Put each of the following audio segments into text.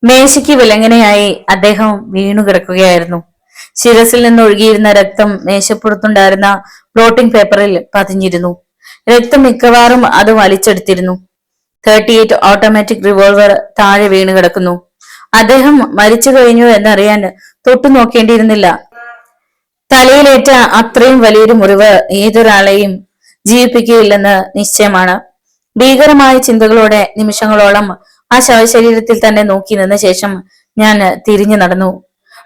മേശയ്ക്ക് വിലങ്ങനെയായി അദ്ദേഹം വീണു കിടക്കുകയായിരുന്നു. ശിരസിൽ നിന്ന് ഒഴുകിയിരുന്ന രക്തം മേശപ്പുറത്തുണ്ടായിരുന്ന ബ്ലോട്ടിംഗ് പേപ്പറിൽ പതിഞ്ഞിരുന്നു. രക്തം മിക്കവാറും അത് വലിച്ചെടുത്തിരുന്നു. 38 ഓട്ടോമാറ്റിക് റിവോൾവർ താഴെ വീണ് കിടക്കുന്നു. അദ്ദേഹം മരിച്ചു കഴിഞ്ഞു എന്നറിയാൻ തൊട്ടു നോക്കേണ്ടിയിരുന്നില്ല. തലയിലേറ്റ അത്രയും വലിയൊരു മുറിവ് ഏതൊരാളെയും ജീവിപ്പിക്കുകയില്ലെന്ന് നിശ്ചയമാണ്. ഭീകരമായ ചിന്തകളോടെ നിമിഷങ്ങളോളം ആ ശവശരീരത്തിൽ തന്നെ നോക്കി നിന്ന ശേഷം ഞാൻ തിരിഞ്ഞു നടന്നു.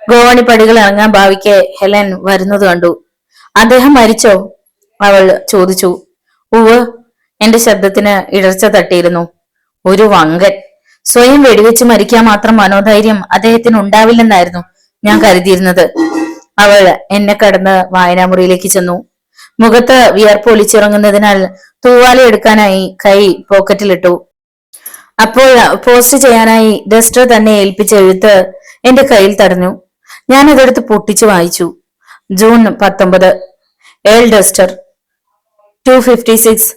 ഗോവണിപ്പടികൾ ഇറങ്ങാൻ ഭാവിക്ക് ഹെലൻ വരുന്നത് കണ്ടു. അദ്ദേഹം മരിച്ചോ? അവൾ ചോദിച്ചു. ഉവ്. എന്റെ ശബ്ദത്തിന് ഇടർച്ച തട്ടിയിരുന്നു. ഒരു വങ്കൻ. സ്വയം വെടിവെച്ച് മരിക്കാൻ മാത്രം മനോധൈര്യം അദ്ദേഹത്തിന് ഉണ്ടാവില്ലെന്നായിരുന്നു ഞാൻ കരുതിയിരുന്നത്. അവൾ എന്നെ കടന്ന് വായനാമുറിയിലേക്ക് ചെന്നു. മുഖത്ത് വിയർപ്പ് ഒലിച്ചിറങ്ങുന്നതിനാൽ തൂവാല എടുക്കാനായി കൈ പോക്കറ്റിലിട്ടു. അപ്പോൾ പോസ്റ്റ് ചെയ്യാനായി ഡസ്റ്റർ തന്നെ ഏൽപ്പിച്ച എഴുത്ത് എന്റെ കയ്യിൽ തടഞ്ഞു. ഞാൻ അതെടുത്ത് പൊട്ടിച്ചു വായിച്ചു. June 19, Earl Duster, 256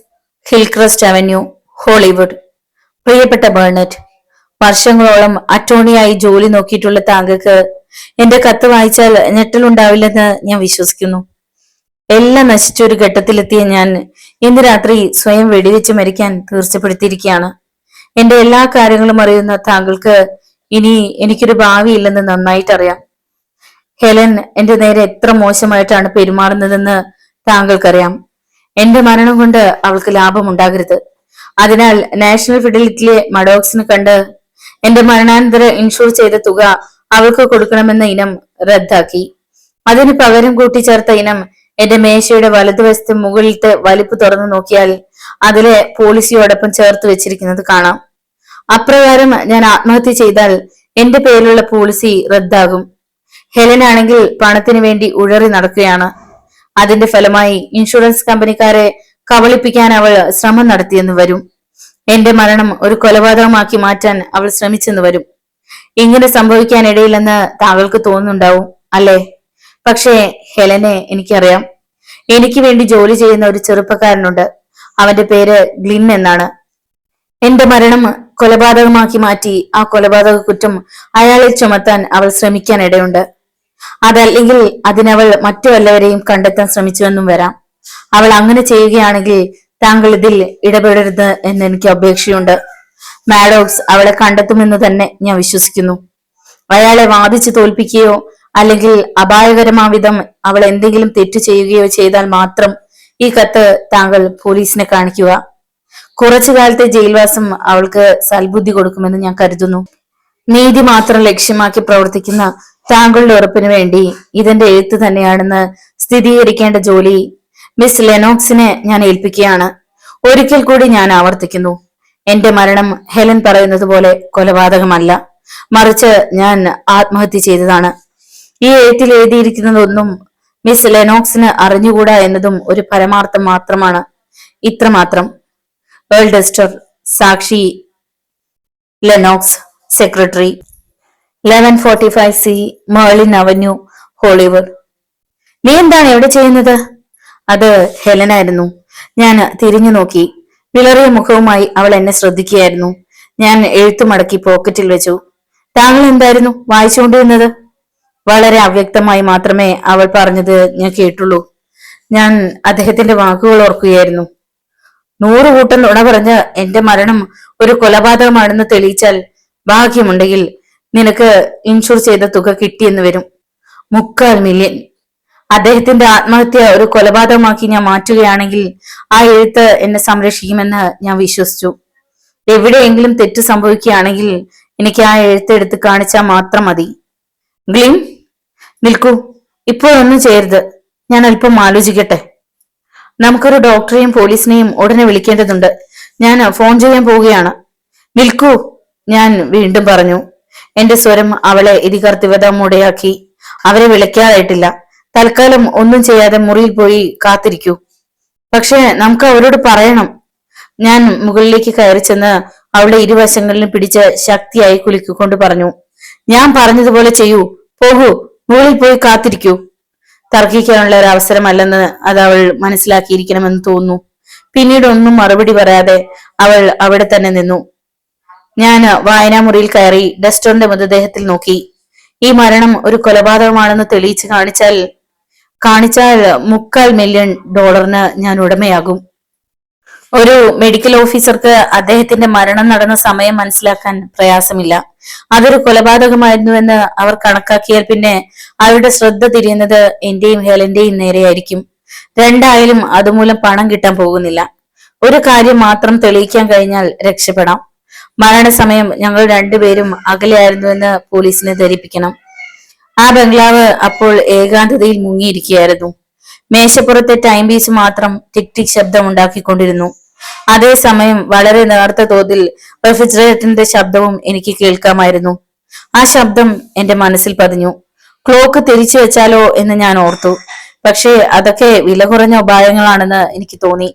Hillcrest avenue, Hollywood. പ്രിയപ്പെട്ട ബേർണറ്റ്, വർഷങ്ങളോളം അറ്റോർണിയായി ജോലി നോക്കിയിട്ടുള്ള താങ്കൾക്ക് എന്റെ കത്ത് വായിച്ചാൽ ഞെട്ടലുണ്ടാവില്ലെന്ന് ഞാൻ വിശ്വസിക്കുന്നു. എല്ലാം നശിച്ച ഒരു ഘട്ടത്തിലെത്തിയ ഞാൻ ഇന്ന് രാത്രി സ്വയം വെടിവെച്ച് മരിക്കാൻ തീർച്ചപ്പെടുത്തിയിരിക്കുകയാണ്. എന്റെ എല്ലാ കാര്യങ്ങളും അറിയുന്ന താങ്കൾക്ക് ഇനി എനിക്കൊരു ഭാവിയില്ലെന്ന് നന്നായിട്ടറിയാം. ഹെലൻ എന്റെ നേരെ എത്ര മോശമായിട്ടാണ് പെരുമാറുന്നതെന്ന് താങ്കൾക്കറിയാം. എന്റെ മരണം കൊണ്ട് അവൾക്ക് ലാഭമുണ്ടാകരുത്. അതിനാൽ നാഷണൽ ഫിഡലിറ്റിയിലെ മഡോക്സിന് കണ്ട് എന്റെ മരണാനന്തര ഇൻഷുർ ചെയ്ത തുക അവൾക്ക് കൊടുക്കണമെന്ന ഇനം റദ്ദാക്കി. അതിന് പകരം കൂട്ടിച്ചേർത്ത ഇനം എന്റെ മേശയുടെ വലതുവശത്ത് മുകളിലത്തെ വലിപ്പ് തുറന്നു നോക്കിയാൽ അതിലെ പോളിസിയോടൊപ്പം ചേർത്ത് വെച്ചിരിക്കുന്നത് കാണാം. അപ്രകാരം ഞാൻ ആത്മഹത്യ ചെയ്താൽ എന്റെ പേരിലുള്ള പോളിസി റദ്ദാകും. ഹെലനാണെങ്കിൽ പണത്തിന് വേണ്ടി ഉഴറി നടക്കുകയാണ്. അതിന്റെ ഫലമായി ഇൻഷുറൻസ് കമ്പനിക്കാരെ കബളിപ്പിക്കാൻ അവൾ ശ്രമം നടത്തിയെന്ന് വരും. എന്റെ മരണം ഒരു കൊലപാതകമാക്കി മാറ്റാൻ അവൾ ശ്രമിച്ചെന്ന് വരും. ഇങ്ങനെ സംഭവിക്കാനിടയില്ലെന്ന് താങ്കൾക്ക് തോന്നുന്നുണ്ടാവും അല്ലേ? പക്ഷേ ഹെലനെ എനിക്കറിയാം. എനിക്ക് വേണ്ടി ജോലി ചെയ്യുന്ന ഒരു ചെറുപ്പക്കാരനുണ്ട്. അവന്റെ പേര് ഗ്ലിൻ എന്നാണ്. എന്റെ മരണം കൊലപാതകമാക്കി മാറ്റി ആ കൊലപാതക കുറ്റം അയാളെ ചുമത്താൻ അവൾ ശ്രമിക്കാൻ ഇടയുണ്ട്. അതല്ലെങ്കിൽ അതിനവൾ മറ്റു വല്ലവരെയും കണ്ടെത്താൻ ശ്രമിച്ചുവെന്നും വരാം. അവൾ അങ്ങനെ ചെയ്യുകയാണെങ്കിൽ താങ്കൾ ഇതിൽ ഇടപെടരുത് എന്ന് എനിക്ക് അപേക്ഷയുണ്ട്. മാഡോക്സ് അവളെ കണ്ടെത്തുമെന്ന് തന്നെ ഞാൻ വിശ്വസിക്കുന്നു. അയാളെ വാദിച്ചു തോൽപ്പിക്കുകയോ അല്ലെങ്കിൽ അപായകരമാവിധം അവൾ എന്തെങ്കിലും തെറ്റു ചെയ്യുകയോ ചെയ്താൽ മാത്രം ഈ കത്ത് താങ്കൾ പോലീസിനെ കാണിക്കുക. കുറച്ചു കാലത്തെ ജയിൽവാസം അവൾക്ക് സൽബുദ്ധി കൊടുക്കുമെന്ന് ഞാൻ കരുതുന്നു. നീതി മാത്രം ലക്ഷ്യമാക്കി പ്രവർത്തിക്കുന്ന താങ്കളുടെ ഉറപ്പിന് വേണ്ടി ഇതെന്റെ എഴുത്ത് തന്നെയാണെന്ന് സ്ഥിരീകരിക്കേണ്ട ജോലി മിസ് ലെനോക്സിനെ ഞാൻ ഏൽപ്പിക്കുകയാണ്. ഒരിക്കൽ കൂടി ഞാൻ ആവർത്തിക്കുന്നു, എന്റെ മരണം ഹെലൻ പറയുന്നത് പോലെ കൊലപാതകമല്ല, മറിച്ച് ഞാൻ ആത്മഹത്യ ചെയ്തതാണ്. ഈ എഴുത്തിൽ എഴുതിയിരിക്കുന്നതൊന്നും മിസ് ലെനോക്സിന് അറിഞ്ഞുകൂടാ എന്നതും ഒരു പരമാർത്ഥം മാത്രമാണ്. ഇത്രമാത്രം. ഏൾ ഡസ്റ്റർ, സാക്ഷി Lennox, secretary, 1145C Merlin avenue, Hollywood. നീ എന്താണ് എവിടെ ചെയ്യുന്നത്? അത് ഹെലനായിരുന്നു. ഞാൻ തിരിഞ്ഞു നോക്കി. വിളറിയ മുഖവുമായി അവൾ എന്നെ ശ്രദ്ധിക്കുകയായിരുന്നു. ഞാൻ എഴുത്തു മടക്കി പോക്കറ്റിൽ വെച്ചു. താങ്കൾ എന്തായിരുന്നു വായിച്ചുകൊണ്ടിരുന്നത്? വളരെ അവ്യക്തമായി മാത്രമേ അവൾ പറഞ്ഞത് ഞാൻ കേട്ടുള്ളൂ. ഞാൻ അദ്ദേഹത്തിന്റെ വാക്കുകൾ ഓർക്കുകയായിരുന്നു. 100 കൂട്ടം നുണ പറഞ്ഞ് എന്റെ മരണം ഒരു കൊലപാതകമാണെന്ന് തെളിയിച്ചാൽ ഭാഗ്യമുണ്ടെങ്കിൽ നിനക്ക് ഇൻഷുർ ചെയ്ത തുക കിട്ടിയെന്ന് വരും. 3/4 മില്യൺ. അദ്ദേഹത്തിന്റെ ആത്മഹത്യ ഒരു കൊലപാതകമാക്കി ഞാൻ മാറ്റുകയാണെങ്കിൽ ആ എഴുത്ത് എന്നെ സംരക്ഷിക്കുമെന്ന് ഞാൻ വിശ്വസിച്ചു. എവിടെയെങ്കിലും തെറ്റ് സംഭവിക്കുകയാണെങ്കിൽ എനിക്ക് ആ എഴുത്ത് എടുത്ത് കാണിച്ചാൽ മാത്രം മതി. ഗ്ലിൻ, നിൽക്കൂ. ഇപ്പോഴൊന്നും ചെയ്യരുത്. ഞാൻ അല്പം ആലോചിക്കട്ടെ. നമുക്കൊരു ഡോക്ടറെയും പോലീസിനെയും ഉടനെ വിളിക്കേണ്ടതുണ്ട്. ഞാൻ ഫോൺ ചെയ്യാൻ പോവുകയാണ്. നിൽക്കൂ, ഞാൻ വീണ്ടും പറഞ്ഞു. എന്റെ സ്വരം അവളെ ഇതികർത്തിവതമുടയാക്കി. അവരെ വിളിക്കാതായിട്ടില്ല. തൽക്കാലം ഒന്നും ചെയ്യാതെ മുറിയിൽ പോയി കാത്തിരിക്കൂ. പക്ഷെ നമുക്ക് അവരോട് പറയണം. ഞാൻ മുകളിലേക്ക് കയറി ചെന്ന് അവളുടെ ഇരുവശങ്ങളിലും പിടിച്ച് ശക്തിയായി കുലുക്കിക്കൊണ്ട് പറഞ്ഞു, ഞാൻ പറഞ്ഞതുപോലെ ചെയ്യൂ. പോകൂ, മുകളിൽ പോയി കാത്തിരിക്കൂ. തർക്കിക്കാനുള്ള ഒരു അവസരമല്ലെന്ന് അത് അവൾ മനസ്സിലാക്കിയിരിക്കണമെന്ന് തോന്നുന്നു. പിന്നീട് ഒന്നും മറുപടി പറയാതെ അവൾ അവിടെ തന്നെ നിന്നു. ഞാൻ വായനാമുറിയിൽ കയറി ഡസ്റ്ററിന്റെ മൃതദേഹത്തിൽ നോക്കി. ഈ മരണം ഒരു കൊലപാതകമാണെന്ന് തെളിയിച്ച് കാണിച്ചാൽ $250,000,000 ഞാൻ ഉടമയാകും. ഒരു മെഡിക്കൽ ഓഫീസർക്ക് അദ്ദേഹത്തിന്റെ മരണം നടന്ന സമയം മനസ്സിലാക്കാൻ പ്രയാസമില്ല. അതൊരു കൊലപാതകമായിരുന്നുവെന്ന് അവർ കണക്കാക്കിയാൽ പിന്നെ അവരുടെ ശ്രദ്ധ തിരിയുന്നത് എന്റെയും ഹെലന്റെയും നേരെയായിരിക്കും. രണ്ടായാലും അതുമൂലം പണം കിട്ടാൻ പോകുന്നില്ല. ഒരു കാര്യം മാത്രം തെളിയിക്കാൻ കഴിഞ്ഞാൽ രക്ഷപ്പെടാം. മരണസമയം ഞങ്ങൾ രണ്ടുപേരും അകലെയായിരുന്നുവെന്ന് പോലീസിനെ ധരിപ്പിക്കണം. ആ ബംഗ്ലാവ് അപ്പോൾ ഏകാന്തതയിൽ മുങ്ങിയിരിക്കുകയായിരുന്നു. മേശപ്പുറത്തെ ടൈം പീസ് മാത്രം ടിക് ടിക് ശബ്ദം ഉണ്ടാക്കിക്കൊണ്ടിരുന്നു. അതേസമയം വളരെ നേർത്ത തോതിൽ റെഫ്രിജറേറ്ററിന്റെ ശബ്ദവും എനിക്ക് കേൾക്കാമായിരുന്നു. ആ ശബ്ദം എന്റെ മനസ്സിൽ പതിഞ്ഞു. ക്ലോക്ക് തിരിച്ചു വെച്ചാലോ എന്ന് ഞാൻ ഓർത്തു. പക്ഷേ അതൊക്കെ വില കുറഞ്ഞ ഉപായങ്ങളാണെന്ന് എനിക്ക് തോന്നി.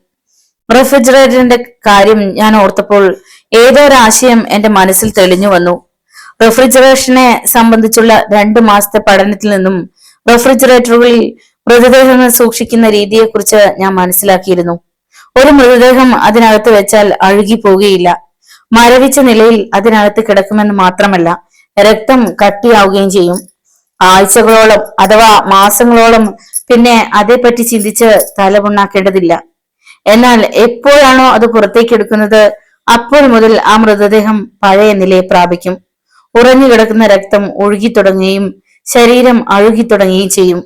റെഫ്രിജറേറ്ററിന്റെ കാര്യം ഞാൻ ഓർത്തപ്പോൾ ഏതോ ഒരാശയം എന്റെ മനസ്സിൽ തെളിഞ്ഞു വന്നു. റെഫ്രിജറേഷനെ സംബന്ധിച്ചുള്ള 2 മാസത്തെ പഠനത്തിൽ നിന്നും റെഫ്രിജറേറ്ററുകളിൽ മൃതദേഹങ്ങൾ സൂക്ഷിക്കുന്ന രീതിയെക്കുറിച്ച് ഞാൻ മനസ്സിലാക്കിയിരുന്നു. ഒരു മൃതദേഹം അതിനകത്ത് വെച്ചാൽ അഴുകി പോകുകയില്ല. മരവിച്ച നിലയിൽ അതിനകത്ത് കിടക്കുമെന്ന് മാത്രമല്ല, രക്തം കട്ടിയാവുകയും ചെയ്യും. ആഴ്ചകളോളം അഥവാ മാസങ്ങളോളം പിന്നെ അതേപ്പറ്റി ചിന്തിച്ച് തലപുണ്ണാക്കേണ്ടതില്ല. എന്നാൽ എപ്പോഴാണോ അത് പുറത്തേക്ക് എടുക്കുന്നത് അപ്പോൾ മുതൽ ആ മൃതദേഹം പഴയ നിലയെ പ്രാപിക്കും. ഉറഞ്ഞു കിടക്കുന്ന രക്തം ഒഴുകിത്തുടങ്ങുകയും ശരീരം അഴുകിത്തുടങ്ങുകയും ചെയ്യും.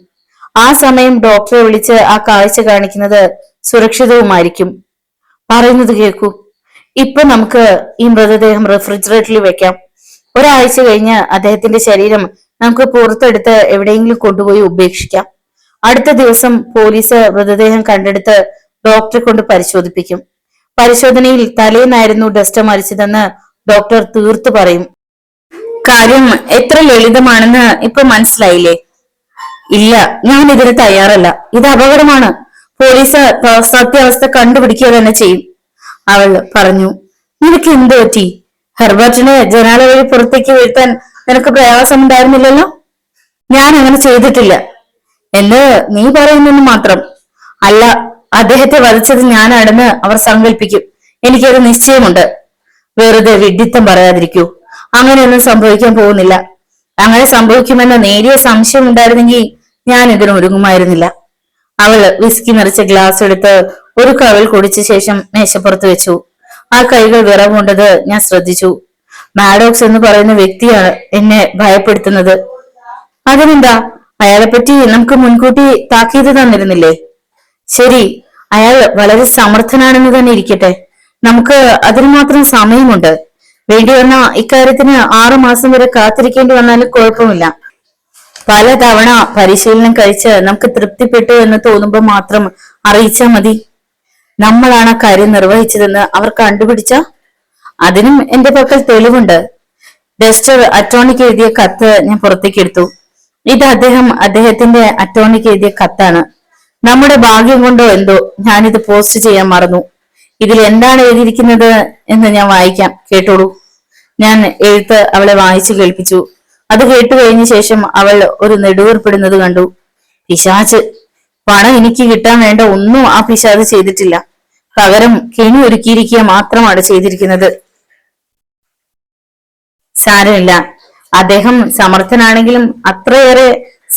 ആ സമയം ഡോക്ടറെ വിളിച്ച് ആ കാഴ്ച കാണിക്കുന്നത് സുരക്ഷിതവുമായിരിക്കും. പറയുന്നത് കേൾക്കൂ. ഇപ്പൊ നമുക്ക് ഈ മൃതദേഹം റെഫ്രിജറേറ്ററിൽ വെക്കാം. ഒരാഴ്ച കഴിഞ്ഞ് അദ്ദേഹത്തിന്റെ ശരീരം നമുക്ക് പുറത്തെടുത്ത് എവിടെയെങ്കിലും കൊണ്ടുപോയി ഉപേക്ഷിക്കാം. അടുത്ത ദിവസം പോലീസ് മൃതദേഹം കണ്ടെടുത്ത് ഡോക്ടറെ കൊണ്ട് പരിശോധിപ്പിക്കും. പരിശോധനയിൽ തലേന്നായിരുന്നു ഡസ്റ്റർ മരിച്ചതെന്ന് ഡോക്ടർ തീർത്തു പറയും. കാര്യം എത്ര ലളിതമാണെന്ന് ഇപ്പൊ മനസ്സിലായില്ലേ? ഇല്ല, ഞാൻ ഇതിന് തയ്യാറല്ല. ഇത് അപകടമാണ്. പോലീസ് സത്യാവസ്ഥ കണ്ടുപിടിക്കുക തന്നെ ചെയ്യും, അവൾ പറഞ്ഞു. നിനക്ക് എന്ത് പറ്റി? ഹെർബർട്ടിനെ ജനാല വഴി പുറത്തേക്ക് വീഴ്ത്താൻ നിനക്ക് പ്രയാസമുണ്ടായിരുന്നില്ലല്ലോ. ഞാൻ അങ്ങനെ ചെയ്തിട്ടില്ല എന്ന് നീ പറയുന്നെന്ന് മാത്രം. അല്ല, അദ്ദേഹത്തെ വധിച്ചത് ഞാനാണെന്ന് അവർ സങ്കല്പിക്കും. എനിക്കൊരു നിശ്ചയമുണ്ട്. വെറുതെ വിഡ്ഢിത്തം പറയാതിരിക്കൂ. അങ്ങനെയൊന്നും സംഭവിക്കാൻ പോകുന്നില്ല. അങ്ങനെ സംഭവിക്കുമെന്ന നേരിയ സംശയം ഉണ്ടായിരുന്നെങ്കിൽ ഞാൻ ഇതിന് ഒരുങ്ങുമായിരുന്നില്ല. അവൾ വിസ്കി നിറച്ച ഗ്ലാസ് എടുത്ത് ഒരു കവിൾ കുടിച്ച ശേഷം മേശപ്പുറത്ത് വെച്ചു. ആ കൈകൾ വിറവ് കൊണ്ടത് ഞാൻ ശ്രദ്ധിച്ചു. മാഡോക്സ് എന്ന് പറയുന്ന വ്യക്തിയാണ് എന്നെ ഭയപ്പെടുത്തുന്നത്. അതിനെന്താ? അയാളെ പറ്റി നമുക്ക് മുൻകൂട്ടി താക്കീത് തന്നിരുന്നില്ലേ? ശരി, അയാൾ വളരെ സമർത്ഥനാണെന്ന് തന്നെ ഇരിക്കട്ടെ. നമുക്ക് അതിന് മാത്രം സമയമുണ്ട്. വേണ്ടി വന്ന ഇക്കാര്യത്തിന് 6 മാസം വരെ കാത്തിരിക്കേണ്ടി വന്നാലും കുഴപ്പമില്ല. പലതവണ പരിശീലനം കഴിച്ച് നമുക്ക് തൃപ്തിപ്പെട്ടു എന്ന് തോന്നുമ്പോൾ മാത്രം അറിയിച്ചാൽ മതി. നമ്മളാണ് ആ കാര്യം നിർവഹിച്ചതെന്ന് അവർ കണ്ടുപിടിച്ച അതിനും എന്റെ പക്കൽ തെളിവുണ്ട്. ഡസ്റ്റർ അറ്റോർണിക്ക് എഴുതിയ കത്ത് ഞാൻ പുറത്തേക്ക് എടുത്തു. ഇത് അദ്ദേഹത്തിന്റെ അറ്റോർണിക്ക് എഴുതിയ കത്താണ്. നമ്മുടെ ഭാഗ്യം കൊണ്ടോ എന്തോ ഞാനിത് പോസ്റ്റ് ചെയ്യാൻ മറന്നു. ഇതിൽ എന്താണ് എഴുതിയിരിക്കുന്നത് എന്ന് ഞാൻ വായിക്കാം, കേട്ടോളൂ. ഞാൻ എഴുത്ത് അവളെ വായിച്ചു കേൾപ്പിച്ചു. അത് കേട്ടു കഴിഞ്ഞ ശേഷം അവൾ ഒരു നെടുവീർപ്പിടുന്നത് കണ്ടു. പിശാച്! പണം എനിക്ക് കിട്ടാൻ വേണ്ട ഒന്നും ആ പിശാച് ചെയ്തിട്ടില്ല. പകരം കെണി ഒരുക്കിയിരിക്കുക മാത്രമാണ് ചെയ്തിരിക്കുന്നത്. സാരമില്ല, അദ്ദേഹം സമർത്ഥനാണെങ്കിലും അത്രയേറെ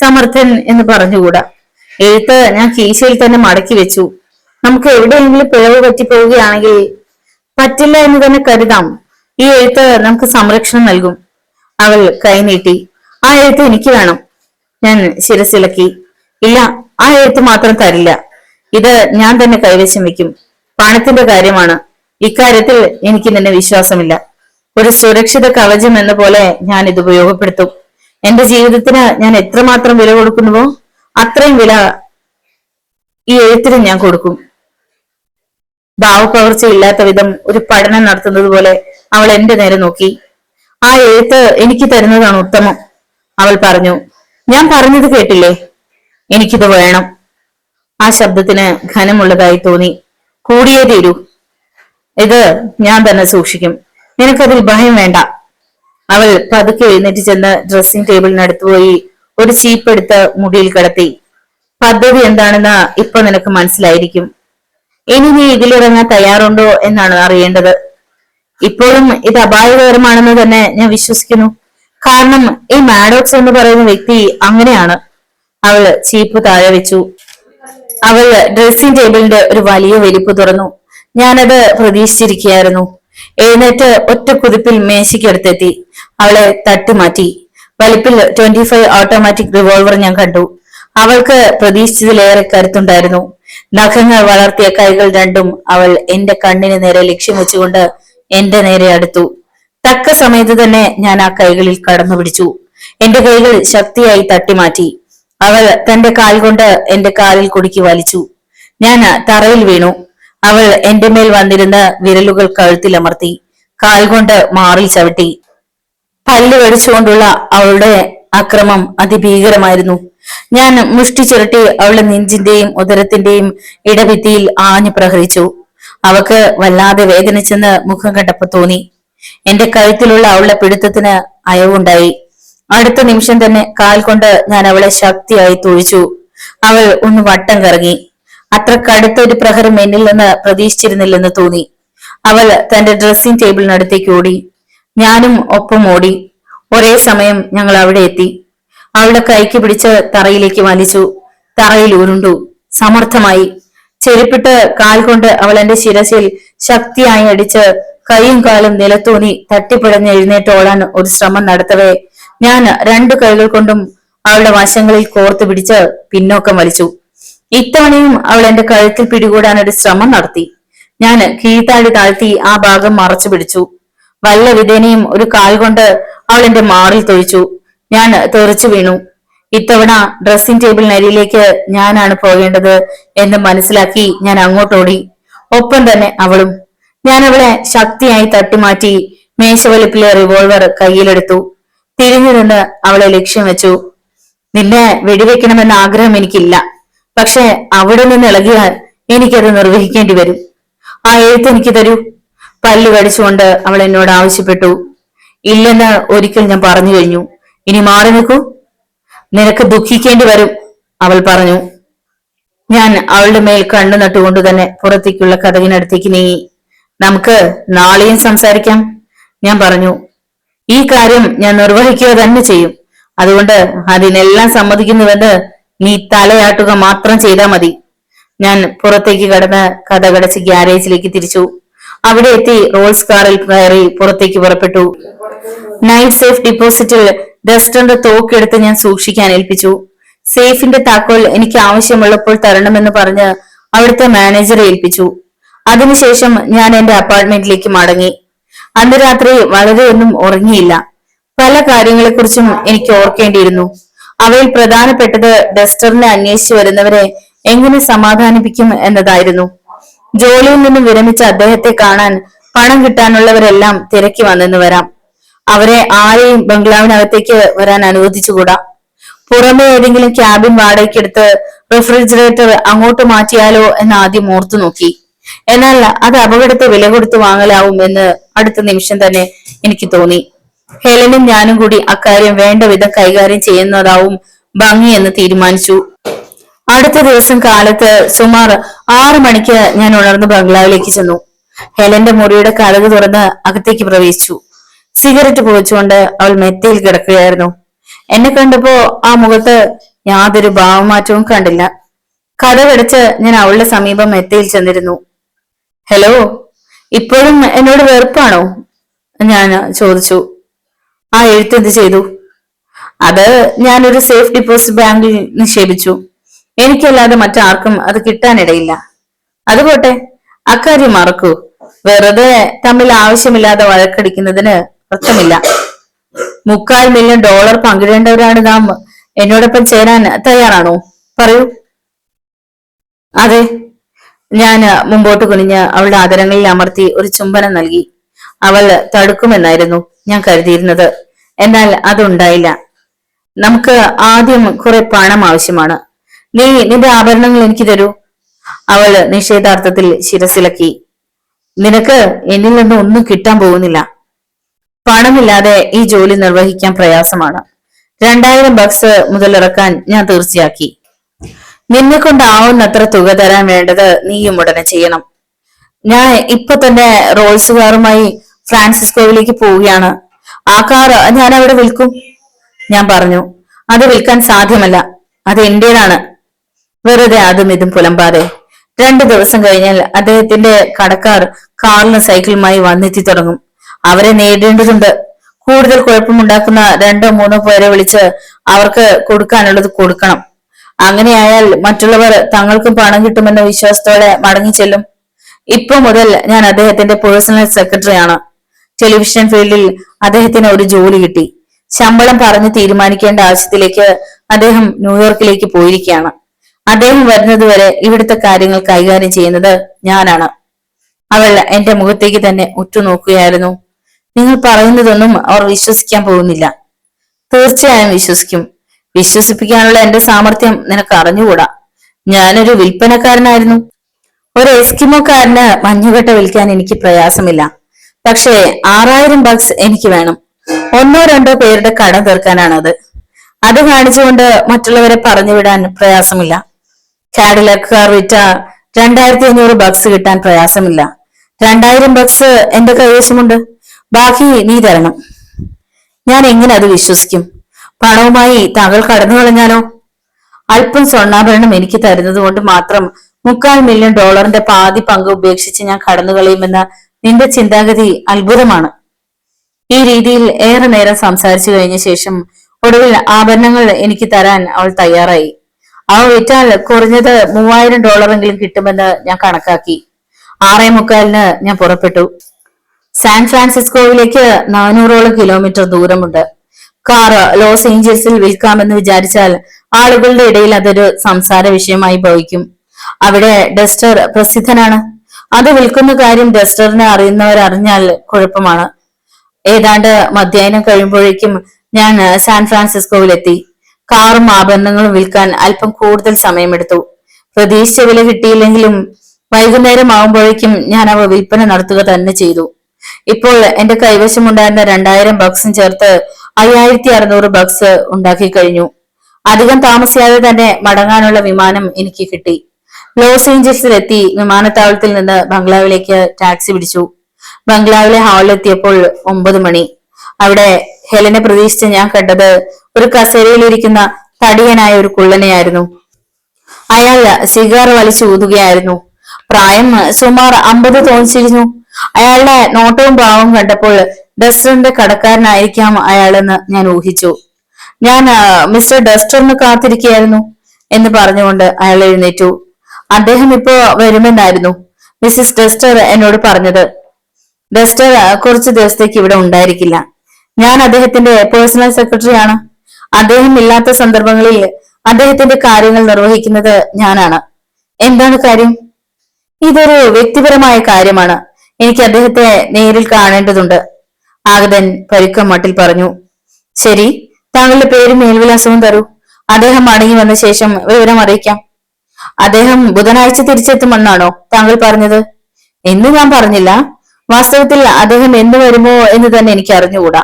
സമർത്ഥൻ എന്ന് പറഞ്ഞുകൂടാ. എഴുത്ത് ഞാൻ കീശയിൽ തന്നെ മടക്കി വെച്ചു. നമുക്ക് എവിടെയെങ്കിലും പിഴവ് പറ്റിപ്പോവുകയാണെങ്കിൽ പറ്റില്ല എന്ന് തന്നെ കരുതാം. ഈ എഴുത്ത് നമുക്ക് സംരക്ഷണം നൽകും. അവൾ കൈനീട്ടി. ആ എഴുത്ത് എനിക്ക് വേണം. ഞാൻ ശിരസിളക്കി. ഇല്ല, ആ എഴുത്ത് മാത്രം തരില്ല. ഇത് ഞാൻ തന്നെ കൈവശം വെക്കും. പണത്തിന്റെ കാര്യമാണ്. ഇക്കാര്യത്തിൽ എനിക്ക് നിന്നെ വിശ്വാസമില്ല. ഒരു സുരക്ഷിത കവചം എന്ന പോലെ ഞാൻ ഇത് ഉപയോഗപ്പെടുത്തും. എന്റെ ജീവിതത്തിന് ഞാൻ എത്രമാത്രം വില കൊടുക്കുന്നുവോ അത്രയും വില ഈ എഴുത്തിന് ഞാൻ കൊടുക്കും. ഭാവപകർച്ച ഇല്ലാത്ത വിധം ഒരു പഠനം നടത്തുന്നത് പോലെ അവൾ എന്റെ നേരെ നോക്കി. ആ എഴുത്ത് എനിക്ക് തരുന്നതാണ് ഉത്തമം, അവൾ പറഞ്ഞു. ഞാൻ പറഞ്ഞത് കേട്ടില്ലേ? എനിക്കിത് വേണം. ആ ശബ്ദത്തിന് ഘനമുള്ളതായി തോന്നി. കൂടിയേ തീരൂ. ഇത് ഞാൻ തന്നെ സൂക്ഷിക്കും. നിനക്കതിൽ ഭയം വേണ്ട. അവൾ പതുക്കെ എഴുന്നേറ്റ് ചെന്ന് ഡ്രസ്സിംഗ് ടേബിളിനടുത്ത് പോയി ഒരു ചീപ്പ് എടുത്ത് മുടിയിൽ കിടത്തി. പദ്ധതി എന്താണെന്ന് ഇപ്പൊ നിനക്ക് മനസ്സിലായിരിക്കും. ഇനി നീ ഇതിലിറങ്ങാൻ തയ്യാറുണ്ടോ എന്നാണ് അറിയേണ്ടത്. ഇപ്പോഴും ഇത് അപായകരമാണെന്ന് തന്നെ ഞാൻ വിശ്വസിക്കുന്നു. കാരണം ഈ മാഡോക്സ് എന്ന് പറയുന്ന വ്യക്തി അങ്ങനെയാണ്. അവൾ ചീപ്പ് താഴെ വെച്ചു. അവൾ ഡ്രസ്സിംഗ് ടേബിളിന്റെ ഒരു വലിയ വലിപ്പ് തുറന്നു. ഞാനത് പ്രതീക്ഷിച്ചിരിക്കുകയായിരുന്നു. എഴുന്നേറ്റ് ഒറ്റ കുതിപ്പിൽ മേശയ്ക്കടുത്തെത്തി. അവളെ തട്ടിമാറ്റി. വലിപ്പിൽ 25 ഓട്ടോമാറ്റിക് റിവോൾവർ ഞാൻ കണ്ടു. അവൾക്ക് പ്രതീക്ഷിച്ചതിലേറെ കരുത്തുണ്ടായിരുന്നു. നഖങ്ങൾ വളർത്തിയ കൈകൾ രണ്ടും അവൾ എന്റെ കണ്ണിന് നേരെ ലക്ഷ്യം വെച്ചുകൊണ്ട് എന്റെ നേരെ അടുത്തു. തക്ക സമയത്ത് തന്നെ ഞാൻ ആ കൈകളിൽ കടന്നു പിടിച്ചു. എന്റെ കൈകൾ ശക്തിയായി തട്ടിമാറ്റി. അവൾ തന്റെ കാൽ കൊണ്ട് എന്റെ കാലിൽ കുടുക്കി വലിച്ചു. ഞാൻ തറയിൽ വീണു. അവൾ എന്റെ മേൽ വന്നിരുന്ന വിരലുകൾ കഴുത്തിലമർത്തി. കാൽ കൊണ്ട് മാറിൽ ചവിട്ടി. പല്ല് കടിച്ചുകൊണ്ടുള്ള അവളുടെ അക്രമം അതിഭീകരമായിരുന്നു. ഞാൻ മുഷ്ടി ചുരുട്ടി അവളുടെ നെഞ്ചിന്റെയും ഉദരത്തിന്റെയും ഇടഭിത്തിയിൽ ആഞ്ഞു പ്രഹരിച്ചു. അവക്ക് വല്ലാതെ വേദനിച്ചെന്ന് മുഖം കണ്ടപ്പോ തോന്നി. എന്റെ കഴുത്തിലുള്ള അവളുടെ പിടുത്തത്തിന് അയവുണ്ടായി. അടുത്ത നിമിഷം തന്നെ കാൽ കൊണ്ട് ഞാൻ അവളെ ശക്തിയായി തുഴിച്ചു. അവൾ ഒന്ന് വട്ടം കറങ്ങി. അത്ര കടുത്ത ഒരു പ്രഹരം എന്നിൽ നിന്ന് പ്രതീക്ഷിച്ചിരുന്നില്ലെന്ന് തോന്നി. അവൾ തന്റെ ഡ്രസ്സിംഗ് ടേബിളിനടുത്തേക്ക് ഓടി. ഞാനും ഒപ്പം ഓടി. ഒരേ സമയം ഞങ്ങൾ അവിടെ എത്തി. അവളുടെ കൈക്ക് പിടിച്ച് തറയിലേക്ക് വലിച്ചു. തറയിൽ ഉരുണ്ടു. സമർത്ഥമായി. ചെരുപ്പിട്ട് കാൽ കൊണ്ട് അവൾ എന്റെ ശിരസിൽ ശക്തിയായി അടിച്ച് കൈയും കാലും നിലത്തൂന്നി തട്ടിപ്പിടഞ്ഞ് എഴുന്നേറ്റോളാൻ ഒരു ശ്രമം നടത്തവേ ഞാൻ 2 കൈകൾ കൊണ്ടും അവളുടെ വശങ്ങളിൽ കോർത്തു പിടിച്ച് പിന്നോക്കം വലിച്ചു. ഇത്തവണയും അവൾ എന്റെ കഴുത്തിൽ പിടികൂടാൻ ഒരു ശ്രമം നടത്തി. ഞാൻ കീഴ്ത്താടി താഴ്ത്തി ആ ഭാഗം മറച്ചു പിടിച്ചു. വല്ല വിധേനയും ഒരു കാൽ കൊണ്ട് അവൾ എന്റെ മാറിൽ തൊഴിച്ചു. ഞാൻ തെറിച്ചു വീണു. ഇത്തവണ ഡ്രസ്സിംഗ് ടേബിളിനരിയിലേക്ക് ഞാനാണ് പോകേണ്ടത് എന്ന് മനസ്സിലാക്കി ഞാൻ അങ്ങോട്ടോടി. ഒപ്പം തന്നെ അവളും. ഞാൻ അവളെ ശക്തിയായി തട്ടിമാറ്റി മേശവലിപ്പിലെ റിവോൾവർ കയ്യിലെടുത്തു. തിരിഞ്ഞു നിന്ന് അവളെ ലക്ഷ്യം വെച്ചു. നിന്നെ വെടിവെക്കണമെന്ന ആഗ്രഹം എനിക്കില്ല. പക്ഷെ അവിടെ നിന്ന് ഇളകിയാൽ എനിക്കത് നിർവഹിക്കേണ്ടി വരും. ആ എഴുത്ത് എനിക്ക് തരൂ. പല്ല് കടിച്ചുകൊണ്ട് അവൾ എന്നോട് ആവശ്യപ്പെട്ടു. ഇല്ലെന്ന് ഒരിക്കൽ ഞാൻ പറഞ്ഞു കഴിഞ്ഞു. ഇനി മാറി നിൽക്കൂ. നിനക്ക് ദുഃഖിക്കേണ്ടി വരും, അവൾ പറഞ്ഞു. ഞാൻ അവളുടെ മേൽ കണ്ണു നട്ടുകൊണ്ട് തന്നെ പുറത്തേക്കുള്ള കതകിനടുത്തേക്ക് നീങ്ങി. നമുക്ക് നാളെയും സംസാരിക്കാം, ഞാൻ പറഞ്ഞു. ഈ കാര്യം ഞാൻ നിർവഹിക്കുക തന്നെ ചെയ്യും. അതുകൊണ്ട് അതിനെല്ലാം സമ്മതിക്കുന്നുവെന്ന് നീ തലയാട്ടുക മാത്രം ചെയ്താൽ മതി. ഞാൻ പുറത്തേക്ക് കടന്ന് കതകടച്ച് ഗ്യാരേജിലേക്ക് തിരിച്ചു. അവിടെ എത്തി റോൾസ് കാറിൽ കയറി പുറത്തേക്ക് പുറപ്പെട്ടു. നൈറ്റ് സേഫ് ഡിപ്പോസിറ്റിൽ ഡസ്റ്ററിന്റെ തോക്കെടുത്ത് ഞാൻ സൂക്ഷിക്കാൻ ഏൽപ്പിച്ചു. സേഫിന്റെ താക്കോൽ എനിക്ക് ആവശ്യമുള്ളപ്പോൾ തരണമെന്ന് പറഞ്ഞ് അവിടുത്തെ മാനേജറെ ഏൽപ്പിച്ചു. അതിനുശേഷം ഞാൻ എന്റെ അപ്പാർട്ട്മെന്റിലേക്ക് മടങ്ങി. അന്ന് രാത്രി വളരെയൊന്നും ഉറങ്ങിയില്ല. പല കാര്യങ്ങളെക്കുറിച്ചും എനിക്ക് ഓർക്കേണ്ടിയിരുന്നു. അവയിൽ പ്രധാനപ്പെട്ടത് ഡസ്റ്ററിനെ അന്വേഷിച്ചു വരുന്നവരെ എങ്ങനെ സമാധാനിപ്പിക്കും എന്നതായിരുന്നു. ജോലിയിൽ നിന്നും വിരമിച്ച അദ്ദേഹത്തെ കാണാൻ പണം കിട്ടാനുള്ളവരെല്ലാം തിരക്കി വന്നെന്ന് വരാം. അവരെ ആരെയും ബംഗ്ലാവിനകത്തേക്ക് വരാൻ അനുവദിച്ചുകൂടാ. പുറമെ ഏതെങ്കിലും ക്യാബിൻ വാടകയ്ക്കെടുത്ത് റെഫ്രിജറേറ്റർ അങ്ങോട്ട് മാറ്റിയാലോ എന്ന് ആദ്യം ഓർത്തു നോക്കി. എന്നാൽ അത് അപകടത്തെ വില കൊടുത്ത് വാങ്ങലാവും എന്ന് അടുത്ത നിമിഷം തന്നെ എനിക്ക് തോന്നി. ഹെലനും ഞാനും കൂടി അക്കാര്യം വേണ്ട വിധം കൈകാര്യം ചെയ്യുന്നതാവും ഭംഗിയെന്ന് തീരുമാനിച്ചു. അടുത്ത ദിവസം കാലത്ത് സുമാർ 6 മണിക്ക് ഞാൻ ഉണർന്ന് ബംഗ്ലാവിലേക്ക് ചെന്നു. ഹെലന്റെ മുറിയുടെ കതക് തുറന്ന് അകത്തേക്ക് പ്രവേശിച്ചു. സിഗരറ്റ് പുകച്ചുകൊണ്ട് അവൾ മെത്തയിൽ കിടക്കുകയായിരുന്നു. എന്നെ കണ്ടപ്പോ ആ മുഖത്ത് യാതൊരു ഭാവമാറ്റവും കണ്ടില്ല. കതകടച്ച് ഞാൻ അവളുടെ സമീപം മെത്തയിൽ ചെന്നിരുന്നു. ഹലോ, ഇപ്പോഴും എന്നോട് വെറുപ്പാണോ? ഞാൻ ചോദിച്ചു. ആ എഴുത്ത് എന്ത് ചെയ്തു? അത് ഞാനൊരു സേഫ് ഡിപ്പോസിറ്റ് ബാങ്കിൽ നിക്ഷേപിച്ചു. എനിക്കല്ലാതെ മറ്റാർക്കും അത് കിട്ടാനിടയില്ല. അതുപോട്ടെ, അക്കാര്യം മറക്കൂ. വെറുതെ തമ്മിൽ ആവശ്യമില്ലാതെ വഴക്കടിക്കുന്നതിന് അർത്ഥമില്ല. $3/4 മില്യൺ പങ്കിടേണ്ടവരാണ് നാം. എന്നോടൊപ്പം ചേരാൻ തയ്യാറാണോ? പറയൂ. അതെ. ഞാൻ മുമ്പോട്ട് കുനിഞ്ഞ് അവളുടെ ആദരങ്ങളിൽ അമർത്തി ഒരു ചുംബനം നൽകി. അവൾ തടുക്കുമെന്നായിരുന്നു ഞാൻ കരുതിയിരുന്നത്. എന്നാൽ അതുണ്ടായില്ല. നമുക്ക് ആദ്യം കുറെ പണം ആവശ്യമാണ്. നീ നിന്റെ ആഭരണങ്ങൾ എനിക്ക് തരൂ. അവൾ നിഷേധാർത്ഥത്തിൽ ശിരസിളക്കി. നിനക്ക് എന്നിൽ നിന്ന് ഒന്നും കിട്ടാൻ പോകുന്നില്ല. പണമില്ലാതെ ഈ ജോലി നിർവഹിക്കാൻ പ്രയാസമാണ്. $2000 മുതലിറക്കാൻ ഞാൻ തീർച്ചയാക്കി. നിന്നെ കൊണ്ടാവുന്നത്ര തുക തരാൻ വേണ്ടത് നീയും ഉടനെ ചെയ്യണം. ഞാൻ ഇപ്പൊ തന്നെ റോൾസ് കാറുമായി ഫ്രാൻസിസ്കോയിലേക്ക് പോവുകയാണ്. ആ കാർ ഞാൻ അവിടെ വിൽക്കും. ഞാൻ പറഞ്ഞു, അത് വിൽക്കാൻ സാധ്യമല്ല, അത് എന്റേതാണ്. വെറുതെ അതും ഇതും പുലമ്പാതെ. 2 ദിവസം കഴിഞ്ഞാൽ അദ്ദേഹത്തിന്റെ കടക്കാർ കാറിലും സൈക്കിളുമായി വന്നെത്തി തുടങ്ങും. അവരെ നേരിടേണ്ടതുണ്ട്. കൂടുതൽ കുഴപ്പമുണ്ടാക്കുന്ന 2-3 പേരെ വിളിച്ച് അവർക്ക് കൊടുക്കാനുള്ളത് കൊടുക്കണം. അങ്ങനെയായാൽ മറ്റുള്ളവർ തങ്ങൾക്കും പണം കിട്ടുമെന്ന വിശ്വാസത്തോടെ മടങ്ങിച്ചെല്ലും. ഇപ്പൊ മുതൽ ഞാൻ അദ്ദേഹത്തിന്റെ പേഴ്സണൽ സെക്രട്ടറിയാണ്. ടെലിവിഷൻ ഫീൽഡിൽ അദ്ദേഹത്തിന് ഒരു ജോലി കിട്ടി. ശമ്പളം പറഞ്ഞ് തീരുമാനിക്കേണ്ട ആവശ്യത്തിലേക്ക് അദ്ദേഹം ന്യൂയോർക്കിലേക്ക് പോയിരിക്കുകയാണ്. അദ്ദേഹം വരുന്നതുവരെ ഇവിടുത്തെ കാര്യങ്ങൾ കൈകാര്യം ചെയ്യുന്നത് ഞാനാണ്. അവൾ എന്റെ മുഖത്തേക്ക് തന്നെ ഉറ്റുനോക്കുകയായിരുന്നു. നിങ്ങൾ പറയുന്നതൊന്നും അവർ വിശ്വസിക്കാൻ പോകുന്നില്ല. തീർച്ചയായും വിശ്വസിക്കും. വിശ്വസിപ്പിക്കാനുള്ള എന്റെ സാമർഥ്യം നിനക്ക് അറിഞ്ഞുകൂടാ. ഞാനൊരു വിൽപ്പനക്കാരനായിരുന്നു. ഒരു എസ്കിമോക്കാരന് മഞ്ഞുകട്ട വിൽക്കാൻ എനിക്ക് പ്രയാസമില്ല. പക്ഷേ $6000 എനിക്ക് വേണം. 1-2 പേരുടെ കടം തീർക്കാനാണത്. അത് കാണിച്ചുകൊണ്ട് മറ്റുള്ളവരെ പറഞ്ഞുവിടാൻ പ്രയാസമില്ല. കാഡിലക് കാർ വിറ്റ $2500 കിട്ടാൻ പ്രയാസമില്ല. $2000 എന്റെ കൈവശമുണ്ട്. ബാക്കി നീ തരണം. ഞാൻ എങ്ങനെ അത് വിശ്വസിക്കും? പണവുമായി താങ്കൾ കടന്നു കളഞ്ഞാലോ? അല്പം സ്വർണ്ണാഭരണം എനിക്ക് തരുന്നത് കൊണ്ട് മാത്രം $3/4 മില്യൺ പാതി പങ്ക് ഉപേക്ഷിച്ച് ഞാൻ കടന്നു കളയുമെന്ന നിന്റെ ചിന്താഗതി അത്ഭുതമാണ്. ഈ രീതിയിൽ ഏറെ നേരം സംസാരിച്ചു കഴിഞ്ഞ ശേഷം ഒടുവിൽ ആഭരണങ്ങൾ എനിക്ക് തരാൻ അവൾ തയ്യാറായി. അവ വിറ്റാൽ കുറഞ്ഞത് $3000 കിട്ടുമെന്ന് ഞാൻ കണക്കാക്കി. 6:45 ഞാൻ പുറപ്പെട്ടു. സാൻ ഫ്രാൻസിസ്കോയിലേക്ക് 400ഓളം കിലോമീറ്റർ ദൂരമുണ്ട്. കാർ ലോസ് ഏഞ്ചൽസിൽ വിൽക്കാമെന്ന് വിചാരിച്ചാൽ ആളുകളുടെ ഇടയിൽ അതൊരു സംസാര വിഷയമായി ഭവിക്കും. അവിടെ ഡസ്റ്റർ പ്രസിദ്ധനാണ്. അത് വിൽക്കുന്ന കാര്യം ഡസ്റ്ററിനെ അറിയുന്നവരറിഞ്ഞാൽ കുഴപ്പമാണ്. ഏതാണ്ട് മധ്യാഹ്നം കഴിയുമ്പോഴേക്കും ഞാൻ സാൻ ഫ്രാൻസിസ്കോവിലെത്തി. കാറും ആഭരണങ്ങളും വിൽക്കാൻ അല്പം കൂടുതൽ സമയമെടുത്തു. പ്രതീക്ഷിച്ച വില കിട്ടിയില്ലെങ്കിലും വൈകുന്നേരം ആവുമ്പോഴേക്കും ഞാൻ അവ വിൽപ്പന നടത്തുക തന്നെ ചെയ്തു. ഇപ്പോൾ എന്റെ കൈവശമുണ്ടായിരുന്ന $2000 ചേർത്ത് $5600 ഉണ്ടാക്കി കഴിഞ്ഞു. അധികം താമസിയാതെ തന്നെ മടങ്ങാനുള്ള വിമാനം എനിക്ക് കിട്ടി. ലോസ് ഏഞ്ചൽസിലെത്തി വിമാനത്താവളത്തിൽ നിന്ന് ബംഗ്ലാവിലേക്ക് ടാക്സി പിടിച്ചു. ബംഗ്ലാവിലെ ഹാളിലെത്തിയപ്പോൾ 9 മണി. അവിടെ ഹെലനെ പ്രതീക്ഷിച്ച് ഞാൻ കണ്ടത് ഒരു കസേരയിലിരിക്കുന്ന തടിയനായ ഒരു കുള്ളനെയായിരുന്നു. അയാൾ സിഗാർ വലിച്ചൂതുകയായിരുന്നു. പ്രായം സുമാർ 50 തോന്നിച്ചിരുന്നു. അയാളുടെ നോട്ടവും ഭാവവും കണ്ടപ്പോൾ ഡസ്റ്ററിന്റെ കടക്കാരനായിരിക്കാം അയാളെന്ന് ഞാൻ ഊഹിച്ചു. ഞാൻ മിസ്റ്റർ ഡസ്റ്ററിന് കാത്തിരിക്കുകയായിരുന്നു എന്ന് പറഞ്ഞുകൊണ്ട് അയാൾ എഴുന്നേറ്റു. അദ്ദേഹം ഇപ്പോ വരുമെന്നായിരുന്നു മിസ്സിസ് ഡസ്റ്റർ എന്നോട് പറഞ്ഞത്. ഡസ്റ്റർ കുറച്ചു ദിവസത്തേക്ക് ഇവിടെ ഉണ്ടായിരിക്കില്ല. ഞാൻ അദ്ദേഹത്തിന്റെ പേഴ്സണൽ സെക്രട്ടറിയാണ്. അദ്ദേഹം ഇല്ലാത്ത സന്ദർഭങ്ങളിൽ അദ്ദേഹത്തിന്റെ കാര്യങ്ങൾ നിർവഹിക്കുന്നത് ഞാനാണ്. എന്താണ് കാര്യം? ഇതൊരു വ്യക്തിപരമായ കാര്യമാണ്. എനിക്ക് അദ്ദേഹത്തെ നേരിൽ കാണേണ്ടതുണ്ട്. ആഗതൻ പരുക്കം മട്ടിൽ പറഞ്ഞു. ശരി, താങ്കളുടെ പേരും മേൽവിലാസവും തരൂ. അദ്ദേഹം മടങ്ങി വന്ന ശേഷം വിവരം അറിയിക്കാം. അദ്ദേഹം ബുധനാഴ്ച തിരിച്ചെത്തുമെന്നാണോ താങ്കൾ പറഞ്ഞത്? എന്ന് ഞാൻ പറഞ്ഞില്ല. വാസ്തവത്തിൽ അദ്ദേഹം എന്ന് വരുമോ എന്ന് തന്നെ എനിക്ക് അറിഞ്ഞുകൂടാ.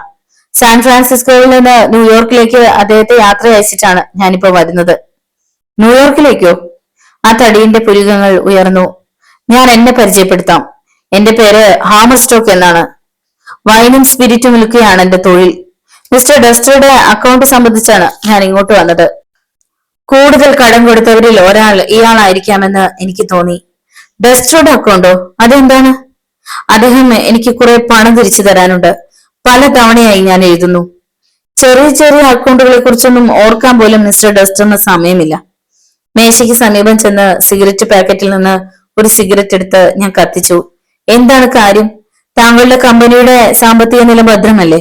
സാൻ ഫ്രാൻസിസ്കോയിൽ നിന്ന് ന്യൂയോർക്കിലേക്ക് അദ്ദേഹത്തെ യാത്ര അയച്ചിട്ടാണ് ഞാനിപ്പോ വരുന്നത്. ന്യൂയോർക്കിലേക്കോ? ആ തടിയന്റെ പുരികങ്ങൾ ഉയർന്നു. ഞാൻ എന്നെ പരിചയപ്പെടുത്താം. എന്റെ പേര് ഹാമർസ്റ്റോക്ക് എന്നാണ്. വൈനും സ്പിരിറ്റും വിൽക്കുകയാണ് എന്റെ തൊഴിൽ. മിസ്റ്റർ ഡസ്റ്ററുടെ അക്കൗണ്ട് സംബന്ധിച്ചാണ് ഞാൻ ഇങ്ങോട്ട് വന്നത്. കൂടുതൽ കടം കൊടുത്തവരിൽ ഒരാൾ ഇയാളായിരിക്കാമെന്ന് എനിക്ക് തോന്നി. ഡസ്റ്ററുടെ അക്കൗണ്ടോ? അതെന്താണ്? അദ്ദേഹം എനിക്ക് കുറെ പണം തിരിച്ചു തരാനുണ്ട്. പല തവണയായി ഞാൻ എഴുതുന്നു. ചെറിയ ചെറിയ അക്കൗണ്ടുകളെ കുറിച്ചൊന്നും ഓർക്കാൻ പോലും മിസ്റ്റർ ഡസ്റ്ററിന് സമയമില്ല. മേശയ്ക്ക് സമീപം ചെന്ന് സിഗരറ്റ് പാക്കറ്റിൽ നിന്ന് ഒരു സിഗരറ്റ് എടുത്ത് ഞാൻ കത്തിച്ചു. എന്താണ് കാര്യം? താങ്കളുടെ കമ്പനിയുടെ സാമ്പത്തിക നില ഭദ്രമല്ലേ?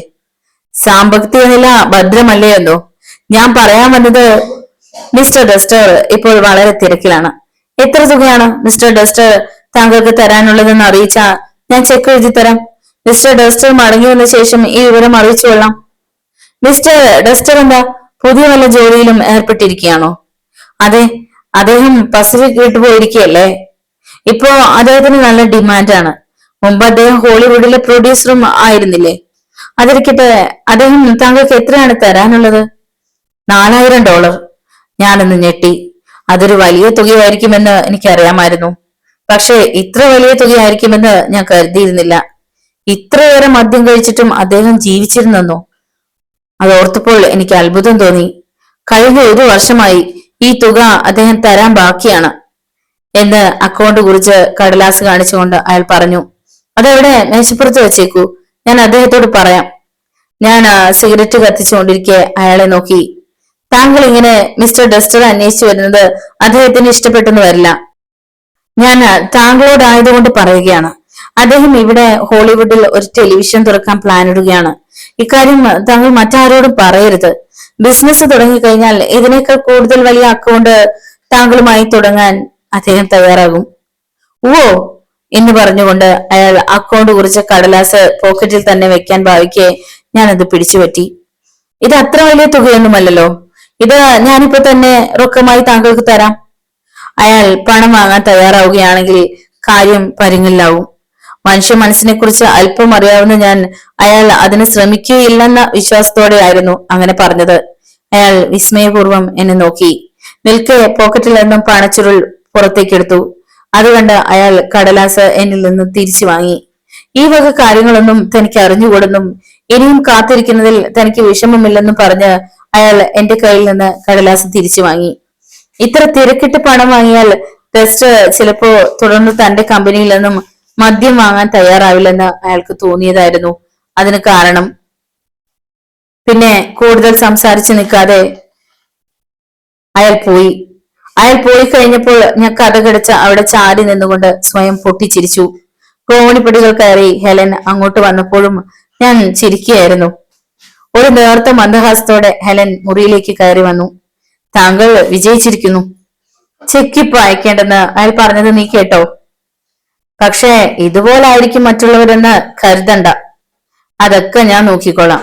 സാമ്പത്തിക നില ഭദ്രമല്ലേ എന്നോ? ഞാൻ പറയാൻ വന്നത്, മിസ്റ്റർ ഡസ്റ്റർ ഇപ്പോൾ വളരെ തിരക്കിലാണ്. എത്ര തുകയാണ് മിസ്റ്റർ ഡസ്റ്റർ താങ്കൾക്ക് തരാനുള്ളതെന്ന് അറിയിച്ചാ ഞാൻ ചെക്ക് എഴുതി തരാം. മിസ്റ്റർ ഡസ്റ്റർ മടങ്ങി വന്ന ശേഷം ഈ വിവരം അറിയിച്ചു കൊള്ളാം. മിസ്റ്റർ ഡസ്റ്റർ എന്താ പുതിയ വല്ല ജോലിയിലും ഏർപ്പെട്ടിരിക്കുകയാണോ? അതെ, അദ്ദേഹം പസഫിക് വിട്ടുപോയിരിക്കുകയല്ലേ. ഇപ്പോ അദ്ദേഹത്തിന് നല്ല ഡിമാൻഡാണ്. മുമ്പ് അദ്ദേഹം ഹോളിവുഡിലെ പ്രൊഡ്യൂസറും ആയിരുന്നില്ലേ? അതിരിക്കട്ടെ, അദ്ദേഹം താങ്കൾക്ക് എത്രയാണ് തരാനുള്ളത്? $4000. ഞാനൊന്ന് ഞെട്ടി. അതൊരു വലിയ തുകയായിരിക്കുമെന്ന് എനിക്കറിയാമായിരുന്നു. പക്ഷേ ഇത്ര വലിയ തുകയായിരിക്കുമെന്ന് ഞാൻ കരുതിയിരുന്നില്ല. ഇത്രയേറെ മദ്യം കഴിച്ചിട്ടും അദ്ദേഹം ജീവിച്ചിരുന്നെന്നോ? അത് ഓർത്തപ്പോൾ എനിക്ക് അത്ഭുതം തോന്നി. കഴിഞ്ഞ 1 വർഷമായി ഈ തുക അദ്ദേഹം തരാൻ ബാക്കിയാണ് എന്ന് അക്കൗണ്ട് കുറിച്ച് കടലാസ് കാണിച്ചുകൊണ്ട് അയാൾ പറഞ്ഞു. അതെവിടെ? മേശപ്പുറത്ത് വെച്ചേക്കൂ, ഞാൻ അദ്ദേഹത്തോട് പറയാം. ഞാൻ സിഗരറ്റ് കത്തിച്ചുകൊണ്ടിരിക്കെ അയാളെ നോക്കി. താങ്കൾ ഇങ്ങനെ മിസ്റ്റർ ഡസ്റ്റർ അന്വേഷിച്ചു വരുന്നത് അദ്ദേഹത്തിന് ഇഷ്ടപ്പെട്ടെന്ന് വരില്ല. ഞാൻ താങ്കളോടായതുകൊണ്ട് പറയുകയാണ്. അദ്ദേഹം ഇവിടെ ഹോളിവുഡിൽ ഒരു ടെലിവിഷൻ തുറക്കാൻ പ്ലാൻ ഇടുകയാണ്. ഇക്കാര്യം താങ്കൾ മറ്റാരോടും പറയരുത്. ബിസിനസ് തുടങ്ങിക്കഴിഞ്ഞാൽ ഇതിനേക്കാൾ കൂടുതൽ വലിയ അക്കൗണ്ട് താങ്കളുമായി തുടങ്ങാൻ അദ്ദേഹം തയ്യാറാകും. ഓ എന്ന് പറഞ്ഞുകൊണ്ട് അയാൾ അക്കൗണ്ട് കുറിച്ച കടലാസ് പോക്കറ്റിൽ തന്നെ വെക്കാൻ ഭാവിക്കെ ഞാനത് പിടിച്ചുപറ്റി. ഇത് അത്ര വലിയ തുകയൊന്നുമല്ലല്ലോ, ഇത് ഞാനിപ്പോ തന്നെ റൊക്കമായി താങ്കൾക്ക് തരാം. അയാൾ പണം വാങ്ങാൻ തയ്യാറാവുകയാണെങ്കിൽ കാര്യം പരിങ്ങില്ലാവും. മനുഷ്യ മനസ്സിനെ കുറിച്ച് അല്പം അറിയാവുന്ന ഞാൻ അയാൾ അതിന് ശ്രമിക്കുകയില്ലെന്ന വിശ്വാസത്തോടെയായിരുന്നു അങ്ങനെ പറഞ്ഞത്. അയാൾ വിസ്മയപൂർവ്വം എന്നെ നോക്കി. നിൽക്കെ പോക്കറ്റിൽ നിന്നും പണച്ചുരുൾ പുറത്തേക്കെടുത്തു. അത് കണ്ട് അയാൾ കടലാസ് എന്നിൽ നിന്നും തിരിച്ചു വാങ്ങി. ഈ വക കാര്യങ്ങളൊന്നും തനിക്ക് അറിഞ്ഞുകൂടെന്നും ഇനിയും കാത്തിരിക്കുന്നതിൽ തനിക്ക് വിഷമമില്ലെന്നും പറഞ്ഞ് അയാൾ എന്റെ കയ്യിൽ നിന്ന് കടലാസ് തിരിച്ചു വാങ്ങി. ഇത്ര തിരക്കിട്ട് പണം വാങ്ങിയാൽ ടെസ്റ്റ് ചിലപ്പോ തുടർന്ന് തന്റെ കമ്പനിയിൽ നിന്നും മദ്യം വാങ്ങാൻ തയ്യാറാവില്ലെന്ന് അയാൾക്ക് തോന്നിയതായിരുന്നു അതിന് കാരണം. പിന്നെ കൂടുതൽ സംസാരിച്ചു നിൽക്കാതെ അയാൾ പോയി കഴിഞ്ഞപ്പോൾ ഞാൻ കഥകടച്ച് അവിടെ ചാടി നിന്നുകൊണ്ട് സ്വയം പൊട്ടിച്ചിരിച്ചു. കോണിപ്പടികൾ കയറി ഹെലൻ അങ്ങോട്ട് വന്നപ്പോഴും ഞാൻ ചിരിക്കുകയായിരുന്നു. ഒരു നേർത്ത മന്ദഹാസത്തോടെ ഹെലൻ മുറിയിലേക്ക് കയറി വന്നു. താങ്കൾ വിജയിച്ചിരിക്കുന്നു. ചെക്കിപ്പ് അയക്കേണ്ടെന്ന് അയാൾ പറഞ്ഞത് നീ കേട്ടോ? പക്ഷേ ഇതുപോലായിരിക്കും മറ്റുള്ളവരെന്ന് കരുതണ്ട. അതൊക്കെ ഞാൻ നോക്കിക്കോളാം.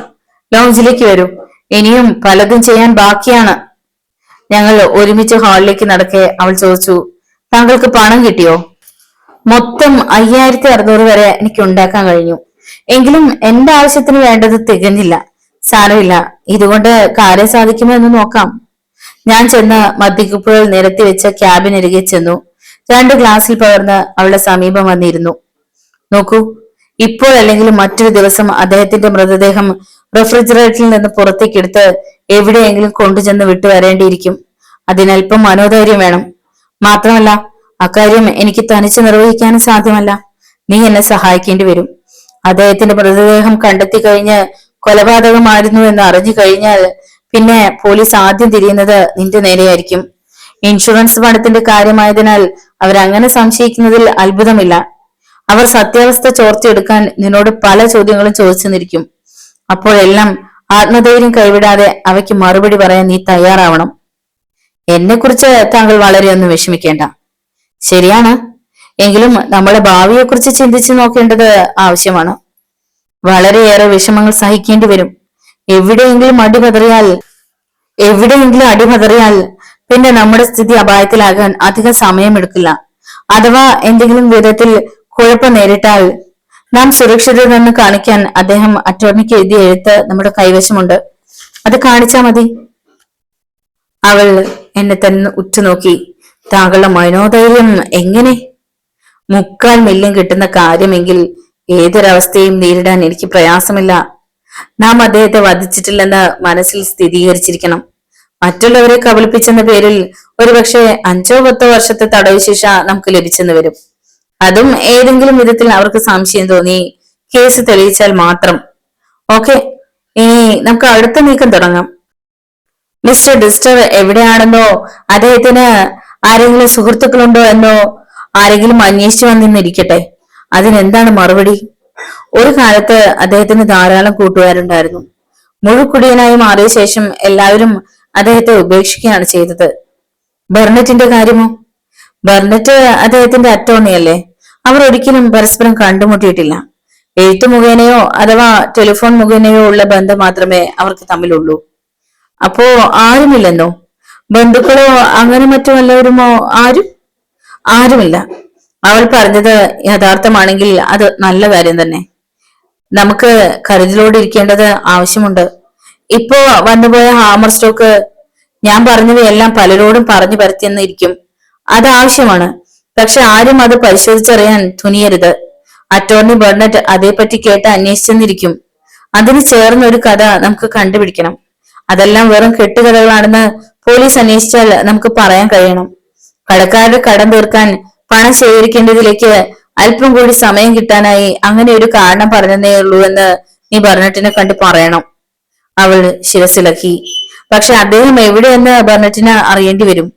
ലോഞ്ചിലേക്ക് വരൂ, ഇനിയും പലതും ചെയ്യാൻ ബാക്കിയാണ്. ഞങ്ങൾ ഒരുമിച്ച് ഹാളിലേക്ക് നടക്കെ അവൾ ചോദിച്ചു, താങ്കൾക്ക് പണം കിട്ടിയോ? മൊത്തം 5600 വരെ എനിക്ക് ഉണ്ടാക്കാൻ കഴിഞ്ഞു. എങ്കിലും എന്റെ ആവശ്യത്തിന് വേണ്ടത് തികഞ്ഞില്ല. സാരമില്ല, ഇതുകൊണ്ട് കാര്യം സാധിക്കുമോ എന്ന് നോക്കാം. ഞാൻ ചെന്ന് മദ്യക്കുപ്പികൾ നിരത്തി വെച്ച ക്യാബിനരികെ ചെന്നു. 2 ഗ്ലാസ്സിൽ പകർന്ന് അവളുടെ സമീപം വന്നിരുന്നു. നോക്കൂ, ഇപ്പോഴല്ലെങ്കിലും മറ്റൊരു ദിവസം അദ്ദേഹത്തിന്റെ മൃതദേഹം റെഫ്രിജറേറ്ററിൽ നിന്ന് പുറത്തേക്കെടുത്ത് എവിടെയെങ്കിലും കൊണ്ടുചെന്ന് വിട്ടു വരേണ്ടിയിരിക്കും. അതിനല്പം മനോധൈര്യം വേണം. മാത്രമല്ല, അക്കാര്യം എനിക്ക് തനിച്ച് നിർവഹിക്കാനും സാധ്യമല്ല. നീ എന്നെ സഹായിക്കേണ്ടി വരും. അദ്ദേഹത്തിന്റെ മൃതദേഹം കണ്ടെത്തി കഴിഞ്ഞ് കൊലപാതകമായിരുന്നു എന്ന് അറിഞ്ഞു കഴിഞ്ഞാൽ പിന്നെ പോലീസ് ആദ്യം തിരിയുന്നത് നിന്റെ നേരെയായിരിക്കും. ഇൻഷുറൻസ് പണത്തിന്റെ കാര്യമായതിനാൽ അവരങ്ങനെ സംശയിക്കുന്നതിൽ അത്ഭുതമില്ല. അവർ സത്യാവസ്ഥ ചോർത്തിയെടുക്കാൻ നിന്നോട് പല ചോദ്യങ്ങളും ചോദിച്ചെന്നിരിക്കും. അപ്പോഴെല്ലാം ആത്മധൈര്യം കൈവിടാതെ അവയ്ക്ക് മറുപടി പറയാൻ നീ തയ്യാറാവണം. എന്നെ കുറിച്ച് താങ്കൾ വളരെയൊന്നും വിഷമിക്കേണ്ട. ശരിയാണ്, എങ്കിലും നമ്മുടെ ഭാവിയെക്കുറിച്ച് ചിന്തിച്ചു നോക്കേണ്ടത് ആവശ്യമാണ്. വളരെയേറെ വിഷമങ്ങൾ സഹിക്കേണ്ടി വരും. എവിടെയെങ്കിലും അടിപതറിയാൽ പിന്നെ നമ്മുടെ സ്ഥിതി അപായത്തിലാകാൻ അധികം സമയമെടുക്കില്ല. അഥവാ എന്തെങ്കിലും വിധത്തിൽ കുഴപ്പം നേരിട്ടാൽ നാം സുരക്ഷിതരെന്ന് കാണിക്കാൻ അദ്ദേഹം അറ്റോർണിക്ക് എഴുതിയ എഴുത്ത് നമ്മുടെ കൈവശമുണ്ട്. അത് കാണിച്ചാ മതി. അവൾ എന്നെ തന്നെ ഉറ്റുനോക്കി. താങ്കളുടെ മനോധൈര്യം എങ്ങനെ? 3/4 മില്യൺ കിട്ടുന്ന കാര്യമെങ്കിൽ ഏതൊരവസ്ഥയും നേരിടാൻ എനിക്ക് പ്രയാസമില്ല. നാം അദ്ദേഹത്തെ വധിച്ചിട്ടില്ലെന്ന് മനസ്സിൽ സ്ഥിരീകരിച്ചിരിക്കണം. മറ്റുള്ളവരെ കബളിപ്പിച്ചെന്ന പേരിൽ ഒരുപക്ഷെ 5-10 വർഷത്തെ തടവ് ശിക്ഷ നമുക്ക് ലഭിച്ചെന്ന് വരും. അതും ഏതെങ്കിലും വിധത്തിൽ അവർക്ക് സംശയം തോന്നി കേസ് തെളിയിച്ചാൽ മാത്രം. ഓക്കെ, ഇനി നമുക്ക് അടുത്ത നീക്കം തുടങ്ങാം. മിസ്റ്റർ ഡിസ്റ്റർ എവിടെയാണെന്നോ അദ്ദേഹത്തിന് ആരെങ്കിലും സുഹൃത്തുക്കളുണ്ടോ എന്നോ ആരെങ്കിലും അന്വേഷിച്ചു വന്നിരിക്കട്ടെ, അതിനെന്താണ് മറുപടി? ഒരു കാലത്ത് അദ്ദേഹത്തിന് ധാരാളം കൂട്ടുകാരുണ്ടായിരുന്നു. മുഴുക്കുടിയനായി മാറിയ ശേഷം എല്ലാവരും അദ്ദേഹത്തെ ഉപേക്ഷിക്കുകയാണ് ചെയ്തത്. ബർണറ്റിന്റെ കാര്യമോ? ബർണറ്റ് അദ്ദേഹത്തിന്റെ അറ്റോർണിയല്ലേ. അവർ ഒരിക്കലും പരസ്പരം കണ്ടുമുട്ടിയിട്ടില്ല. എഴുത്തു മുഖേനയോ അഥവാ ടെലിഫോൺ മുഖേനയോ ഉള്ള ബന്ധം മാത്രമേ അവർക്ക് തമ്മിലുള്ളൂ. അപ്പോ ആരുമില്ലെന്നോ? ബന്ധുക്കളോ അങ്ങനെ മറ്റു വല്ലവരുമോ? ആരുമില്ല. അവൾ പറഞ്ഞത് യഥാർത്ഥമാണെങ്കിൽ അത് നല്ല കാര്യം തന്നെ. നമുക്ക് കരുതലോടിരിക്കേണ്ടത് ആവശ്യമുണ്ട്. ഇപ്പോ വന്നുപോയ ഹാമർ സ്റ്റോക്ക് ഞാൻ പറഞ്ഞവയെല്ലാം പലരോടും പറഞ്ഞു പരത്തിയെന്നിരിക്കും. അത് ആവശ്യമാണ്. പക്ഷെ ആരും അത് പരിശോധിച്ചറിയാൻ തുനിയരുത്. അറ്റോർണി ബർണറ്റ് അതേപറ്റി കേട്ട് അന്വേഷിച്ചെന്നിരിക്കും. അതിന് ചേർന്ന ഒരു കഥ നമുക്ക് കണ്ടുപിടിക്കണം. അതെല്ലാം വെറും കെട്ടുകഥകളാണെന്ന് പോലീസ് അന്വേഷിച്ചാൽ നമുക്ക് പറയാൻ കഴിയണം. കടക്കാരുടെ കടം തീർക്കാൻ പണം ശേഖരിക്കേണ്ടതിലേക്ക് അല്പം കൂടി സമയം കിട്ടാനായി അങ്ങനെ ഒരു കാരണം പറഞ്ഞതേ ഉള്ളൂ എന്ന് നീ ബർണറ്റിനെ കണ്ട് പറയണം. അവൾ ശിരസിളക്കി. പക്ഷെ അദ്ദേഹം എവിടെയെന്ന് ബർണറ്റിന് അറിയേണ്ടി വരും.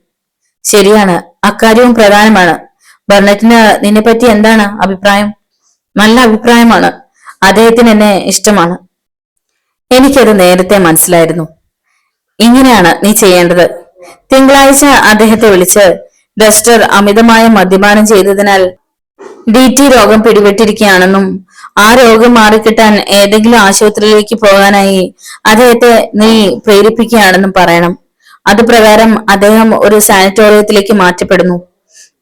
ശരിയാണ്, അക്കാര്യവും പ്രധാനമാണ്. ബർണറ്റിന് നിന്നെപ്പറ്റി എന്താണ് അഭിപ്രായം? നല്ല അഭിപ്രായമാണ്. അദ്ദേഹത്തിന് എന്നെ ഇഷ്ടമാണ്. എനിക്കത് നേരത്തെ മനസ്സിലായിരുന്നു. ഇങ്ങനെയാണ് നീ ചെയ്യേണ്ടത്. തിങ്കളാഴ്ച അദ്ദേഹത്തെ വിളിച്ച് ഡസ്റ്റർ അമിതമായ മദ്യപാനം ചെയ്തതിനാൽ DT രോഗം പിടിപെട്ടിരിക്കുകയാണെന്നും ആ രോഗം മാറിക്കിട്ടാൻ ഏതെങ്കിലും ആശുപത്രിയിലേക്ക് പോകാനായി അദ്ദേഹത്തെ നീ പ്രേരിപ്പിക്കുകയാണെന്നും പറയണം. അതുപ്രകാരം അദ്ദേഹം ഒരു സാനിറ്റോറിയത്തിലേക്ക് മാറ്റപ്പെടുന്നു.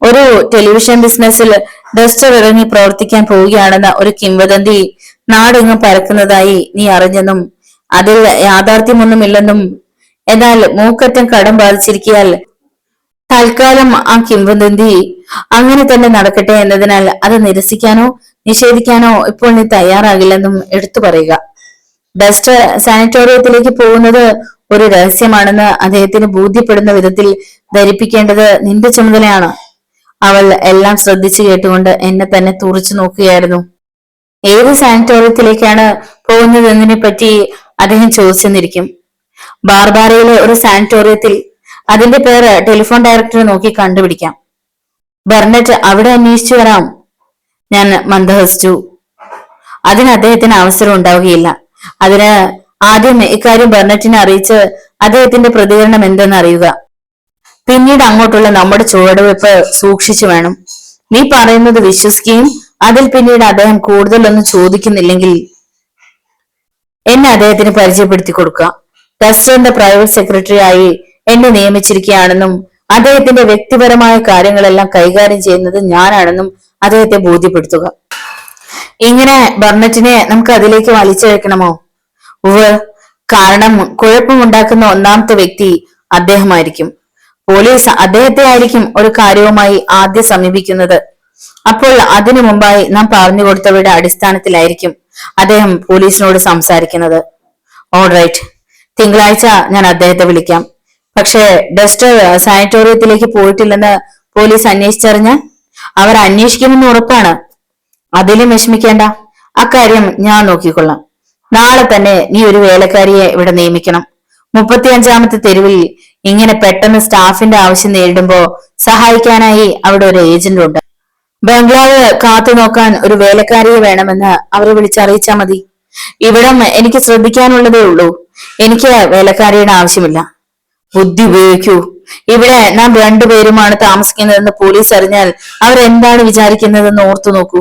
ഒരു ടെലിവിഷൻ ബിസിനസ്സിൽ ഡസ്റ്റർ ഇറങ്ങി പ്രവർത്തിക്കാൻ പോവുകയാണെന്ന ഒരു കിംവദന്തി നാടെങ്ങും പരക്കുന്നതായി നീ അറിഞ്ഞെന്നും അതിൽ യാഥാർത്ഥ്യമൊന്നുമില്ലെന്നും, എന്നാൽ മൂക്കറ്റം കടം ബാധിച്ചിരിക്കാൻ തൽക്കാലം ആ കിംവദന്തി അങ്ങനെ തന്നെ നടക്കട്ടെ എന്നതിനാൽ അത് നിരസിക്കാനോ നിഷേധിക്കാനോ ഇപ്പോൾ നീ തയ്യാറാകില്ലെന്നും എടുത്തു പറയുക. ഡസ്റ്റർ സാനിറ്റോറിയത്തിലേക്ക് പോകുന്നത് ഒരു രഹസ്യമാണെന്ന് അദ്ദേഹത്തിന് ബോധ്യപ്പെടുന്ന വിധത്തിൽ ധരിപ്പിക്കേണ്ടത് നിന്റെ ചുമതലയാണ്. അവൾ എല്ലാം ശ്രദ്ധിച്ചു കേട്ടുകൊണ്ട് എന്നെ തന്നെ തുറച്ചു നോക്കുകയായിരുന്നു. ഏത് സാനിറ്റോറിയത്തിലേക്കാണ് പോകുന്നതെന്നതിനെ പറ്റി അദ്ദേഹം ചോദിച്ചെന്നിരിക്കും. ബാർബാരയിലെ ഒരു സാനിറ്റോറിയത്തിൽ. അതിന്റെ പേര് ടെലിഫോൺ ഡയറക്ടറെ നോക്കി കണ്ടുപിടിക്കാം. ബർണറ്റ് അവിടെ അന്വേഷിച്ചു വരാം. ഞാൻ മന്ദഹസിച്ചു. അതിന് അദ്ദേഹത്തിന് അവസരം ഉണ്ടാവുകയില്ല. അതിന് ആദ്യം ഇക്കാര്യം ബർണറ്റിനെ അറിയിച്ച് അദ്ദേഹത്തിന്റെ പ്രതികരണം എന്തെന്ന് അറിയുക. പിന്നീട് അങ്ങോട്ടുള്ള നമ്മുടെ ചുവടുവെപ്പ് സൂക്ഷിച്ചു വേണം. നീ പറയുന്നത് വിശ്വസിക്കുകയും അതിൽ പിന്നീട് അദ്ദേഹം കൂടുതലൊന്നും ചോദിക്കുന്നില്ലെങ്കിൽ എന്നെ അദ്ദേഹത്തിന് പരിചയപ്പെടുത്തി കൊടുക്കുക. ഡസ്റ്ററിന്റെ പ്രൈവറ്റ് സെക്രട്ടറി ആയി എന്നെ നിയമിച്ചിരിക്കുകയാണെന്നും അദ്ദേഹത്തിന്റെ വ്യക്തിപരമായ കാര്യങ്ങളെല്ലാം കൈകാര്യം ചെയ്യുന്നത് ഞാനാണെന്നും അദ്ദേഹത്തെ ബോധ്യപ്പെടുത്തുക. ഇങ്ങനെ ബർണറ്റിനെ നമുക്ക് അതിലേക്ക് വലിച്ചഴക്കണമോ? ഉവ്വ്. കാരണം കുഴപ്പമുണ്ടാക്കുന്ന ഒന്നാമത്തെ വ്യക്തി അദ്ദേഹമായിരിക്കും. പോലീസ് അദ്ദേഹത്തെ ആയിരിക്കും ഒരു കാര്യവുമായി ആദ്യം സമീപിക്കുന്നത്. അപ്പോൾ അതിനു മുമ്പായി നാം പറഞ്ഞു കൊടുത്തവരുടെ അടിസ്ഥാനത്തിലായിരിക്കും അദ്ദേഹം പോലീസിനോട് സംസാരിക്കുന്നത്. ഓൾറൈറ്റ്, തിങ്കളാഴ്ച ഞാൻ അദ്ദേഹത്തെ വിളിക്കാം. പക്ഷേ ഡസ്റ്റർ സാനിറ്റോറിയത്തിലേക്ക് പോയിട്ടില്ലെന്ന് പോലീസ് അന്വേഷിച്ചറിഞ്ഞ അവർ അന്വേഷിക്കുമെന്ന് ഉറപ്പാണ്. അതിലും വിഷമിക്കേണ്ട. അക്കാര്യം ഞാൻ നോക്കിക്കൊള്ളാം. നാളെ തന്നെ നീ ഒരു വേലക്കാരിയെ ഇവിടെ നിയമിക്കണം. 35-ാമത്തെ തെരുവിൽ ഇങ്ങനെ പെട്ടെന്ന് സ്റ്റാഫിന്റെ ആവശ്യം നേരിടുമ്പോ സഹായിക്കാനായി അവിടെ ഒരു ഏജന്റ് ഉണ്ട്. ബംഗ്ലാവ് കാത്തു നോക്കാൻ ഒരു വേലക്കാരിയെ വേണമെന്ന് അവരെ വിളിച്ചറിയിച്ചാ മതി. ഇവിടം എനിക്ക് ശ്രദ്ധിക്കാനുള്ളതേ ഉള്ളൂ. എനിക്ക് വേലക്കാരിയുടെ ആവശ്യമില്ല. ബുദ്ധി ഉപയോഗിക്കൂ. ഇവിടെ നാം രണ്ടുപേരുമാണ് താമസിക്കുന്നതെന്ന് പോലീസ് അറിഞ്ഞാൽ അവരെന്താണ് വിചാരിക്കുന്നതെന്ന് ഓർത്തു നോക്കൂ.